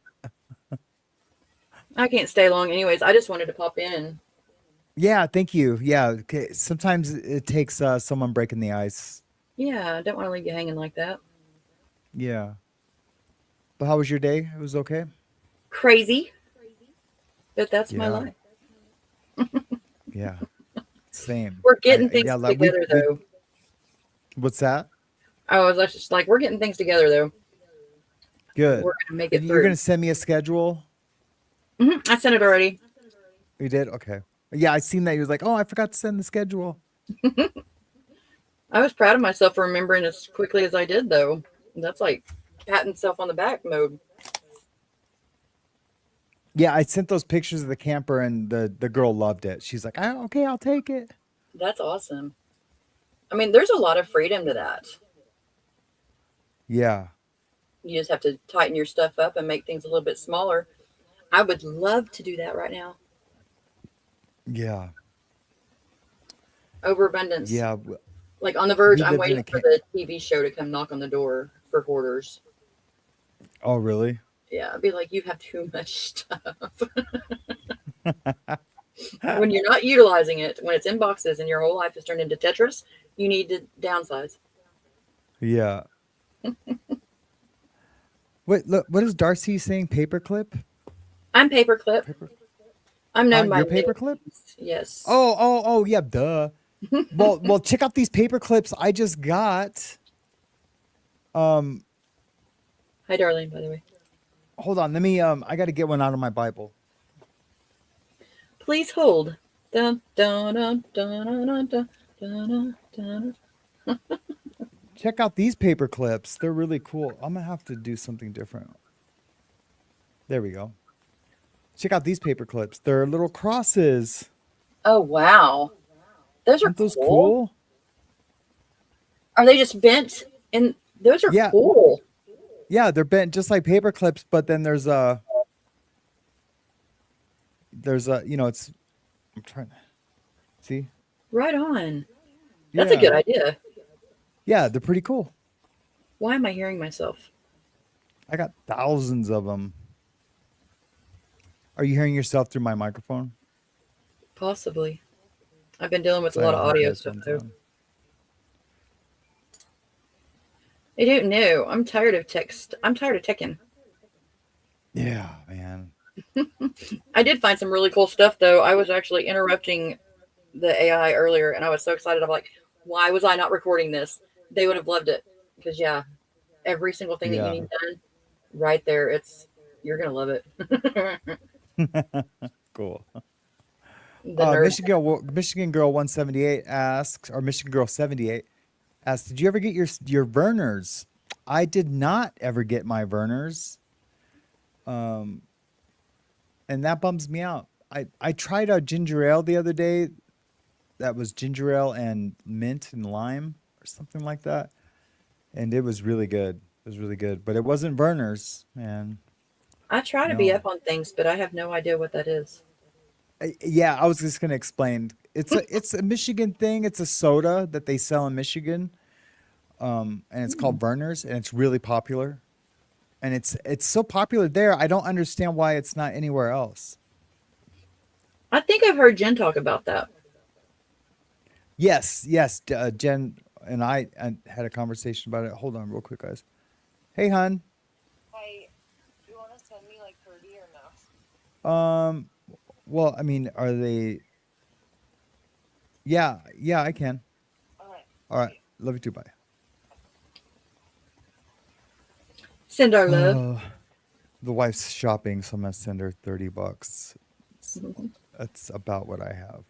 I can't stay long anyways. I just wanted to pop in. Yeah, thank you. Yeah, okay. Sometimes it takes someone breaking the ice. Yeah, I don't want to leave you hanging like that. Yeah. But how was your day? It was okay? Crazy. But that's my Yeah. life. Yeah. Same. We're getting things yeah, together, though. What's that? I was just like, we're getting things together, though. Good. We're gonna make it You're through. gonna send me a schedule? I sent it already. You did? Okay. Yeah, I seen that. You was like, oh, I forgot to send the schedule. I was proud of myself for remembering as quickly as I did, though. That's like patting myself on the back mode. Yeah, I sent those pictures of the camper, and the girl loved it. She's like, okay, I'll take it. That's awesome. I mean, there's a lot of freedom to that. Yeah. You just have to tighten your stuff up and make things a little bit smaller. I would love to do that right now. Yeah. Overabundance. Yeah. Like on the verge, We I'm lived in waiting a for the TV show to come knock on the door for hoarders. Oh, really? Yeah, I'd be like, you have too much stuff. When you're not utilizing it, when it's in boxes and your whole life is turned into Tetris, you need to downsize. Yeah. Wait, look, what is Darcy saying? Paperclip? I'm Paperclip. I'm known by Your Paperclip? names. Yes. Oh, yeah, duh. well, check out these paper clips I just got. Hi, Darlene, by the way. Hold on, let me I got to get one out of my Bible. Please hold. Dun, dun, dun, dun, dun, dun, dun, dun, dun. Check out these paper clips. They're really cool. I'm going to have to do something different. There we go. Check out these paper clips. They're little crosses. Oh, wow. Those are Aren't those cool. cool? Are they just bent? And those are cool. Yeah, they're bent just like paper clips, but then there's a, it's, I'm trying to see. Right on. That's a Yeah. good idea. Yeah, they're pretty cool. Why am I hearing myself? I got thousands of them. Are you hearing yourself through my microphone? Possibly. I've been dealing with So a I lot don't of have audio headphones stuff, though. on. I don't know. I'm tired of text. I'm tired of teching. Yeah, man. I did find some really cool stuff though. I was actually interrupting the AI earlier, and I was so excited. I'm like, why was I not recording this? They would have loved it because yeah, every single thing that you Yeah. need done, right there. You're gonna love it. Cool. The nerd. Michigan Girl 178 asks, or Michigan Girl 78 asks, did you ever get your Verners? I did not ever get my Verners. And that bums me out. I tried a ginger ale the other day. That was ginger ale and mint and lime or something like that. And it was really good. It was really good. But it wasn't Verners, man. I try to be up on things, but I have no idea what that is. Yeah, I was just gonna explain. It's a Michigan thing. It's a soda that they sell in Michigan, and it's called Verners, and it's really popular. And it's so popular there. I don't understand why it's not anywhere else. I think I've heard Jen talk about that. Yes, Jen and I had a conversation about it. Hold on, real quick, guys. Hey, hon. Hi. Do you want to send me like 30 or no? Well, I mean, are they? Yeah, I can. All right. Love you too. Bye. Send our love. The wife's shopping, so I'm gonna send her $30. That's about what I have.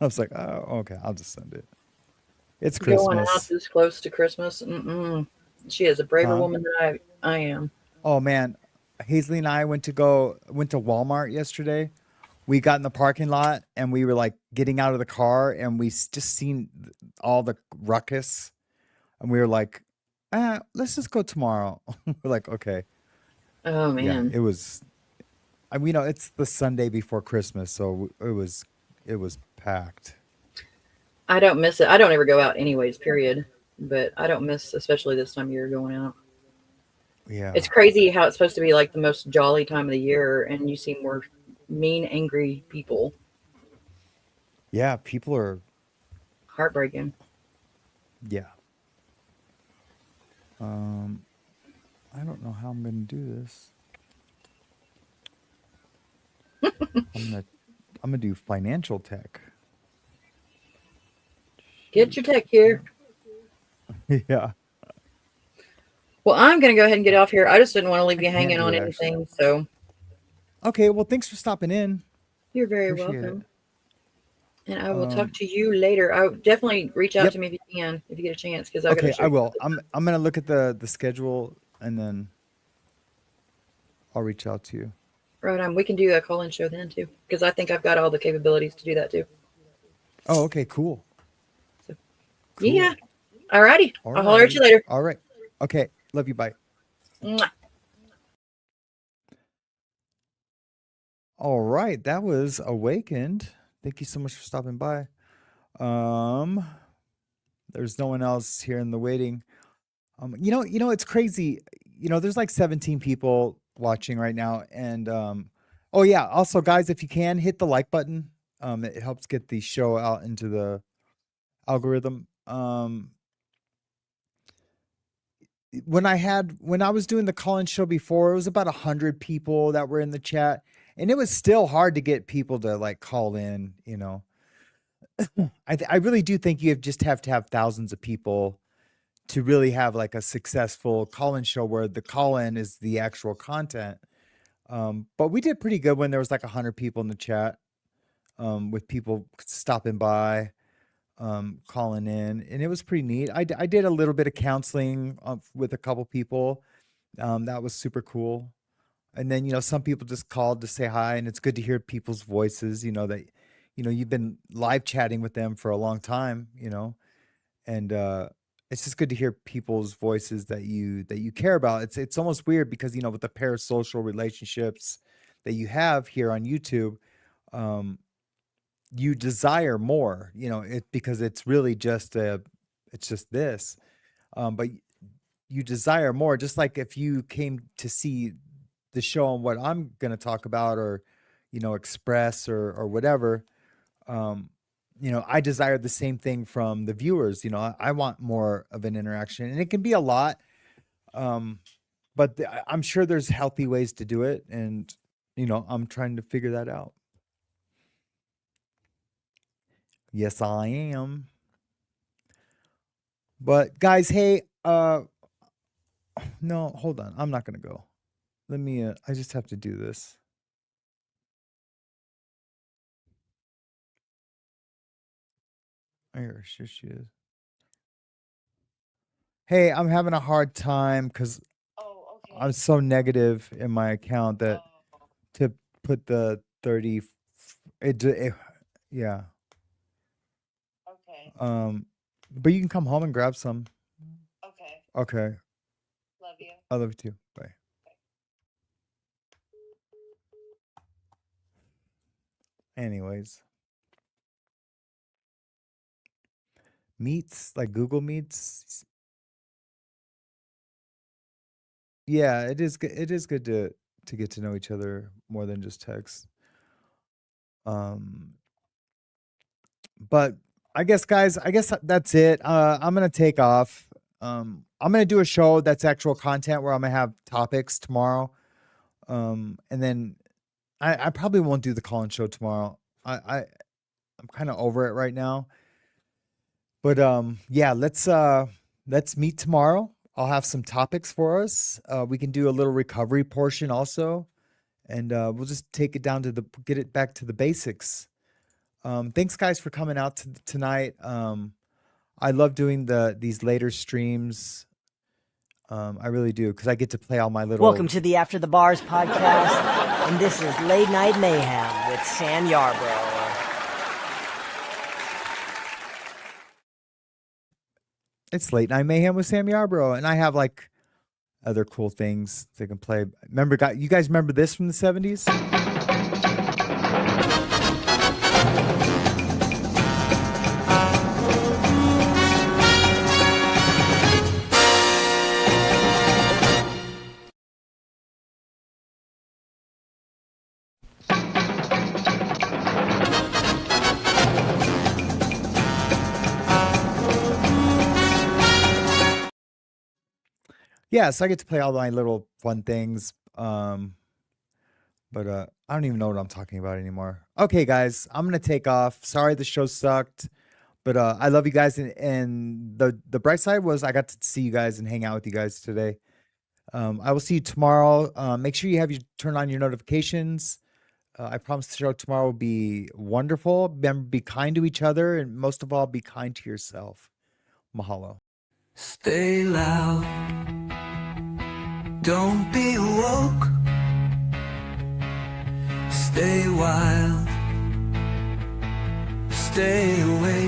I was like, oh, okay, I'll just send it. It's Christmas. Going out this close to Christmas. She is a braver woman than I am. Oh man, Hazley and I went to Walmart yesterday. We got in the parking lot and we were like getting out of the car and we just seen all the ruckus, and we were like, let's just go tomorrow. We're like, okay. Oh man, yeah, it was. I mean, it's the Sunday before Christmas, so it was packed. I don't miss it. I don't ever go out anyways, period. But I don't miss, especially this time of year, going out. Yeah. It's crazy how it's supposed to be like the most jolly time of the year, and you see more mean, angry people. Yeah, people are heartbreaking. Yeah. I don't know how I'm gonna do this. I'm gonna do financial tech. Get your tech here. Yeah. Well, I'm going to go ahead and get off here. I just didn't want to leave you hanging on anything. So. Okay. Well, thanks for stopping in. You're very welcome. And I will talk to you later. I would definitely reach out to me if you can, if you get a chance, because okay, I will. I'm gonna look at the schedule and then I'll reach out to you. Right on. We can do a call-in show then too, because I think I've got all the capabilities to do that too. Oh, okay, cool. So, cool. Yeah. All righty. I'll holler at you later. All right. Okay. Love you. Bye. Mwah. All right. That was Awakened. Thank you so much for stopping by. There's no one else here in the waiting. It's crazy. There's like 17 people watching right now. And oh yeah, also guys, if you can hit the like button, it helps get the show out into the algorithm. When I was doing the call-in show before, it was about 100 people that were in the chat, and it was still hard to get people to like call in. I really do think you have to have thousands of people to really have like a successful call-in show where the call-in is the actual content. But we did pretty good when there was like 100 people in the chat, with people stopping by, calling in, and it was pretty neat. I did a little bit of counseling with a couple people. That was super cool. And then, some people just called to say hi, and it's good to hear people's voices, that, you've been live chatting with them for a long time, and, it's just good to hear people's voices that you care about. It's almost weird because, with the parasocial relationships that you have here on YouTube, you desire more, because it's really just this, but you desire more. Just like if you came to see the show on what I'm going to talk about, or, express or whatever, I desire the same thing from the viewers. I want more of an interaction, and it can be a lot. But I'm sure there's healthy ways to do it, and I'm trying to figure that out. Yes, I am. But guys, hey, no, hold on. I'm not gonna go. Let me. I just have to do this. Here she is. Hey, I'm having a hard time because I'm so negative in my account that to put the 30. Yeah. Okay. But you can come home and grab some. Okay. Okay. Love you. I love you too. Bye. Anyways. Meets, like Google Meets. Yeah, it is good. It is good to get to know each other more than just text. But I guess, guys, that's it. I'm gonna take off. I'm gonna do a show that's actual content where I'm gonna have topics tomorrow. And then I probably won't do the call-in show tomorrow. I'm kind of over it right now. But yeah, let's meet tomorrow. I'll have some topics for us. We can do a little recovery portion also, and we'll just take it down to get it back to the basics. Thanks guys for coming out tonight. I love doing these later streams. I really do, because I get to play all my little. Welcome to the After the Bars podcast, and this is Late Night Mayhem with Sam Yarbrough. It's Late Night Mayhem with Sam Yarbrough, and I have like other cool things they can play. You guys remember this from the 70s? Yeah, so I get to play all my little fun things. But I don't even know what I'm talking about anymore. Okay, guys, I'm gonna take off. Sorry the show sucked, but I love you guys, and the bright side was I got to see you guys and hang out with you guys today. I will see you tomorrow. Make sure you turn on your notifications. I promise the show tomorrow will be wonderful. Remember, be kind to each other, and most of all, be kind to yourself. Mahalo. Stay loud. Don't be woke. Stay wild. Stay awake.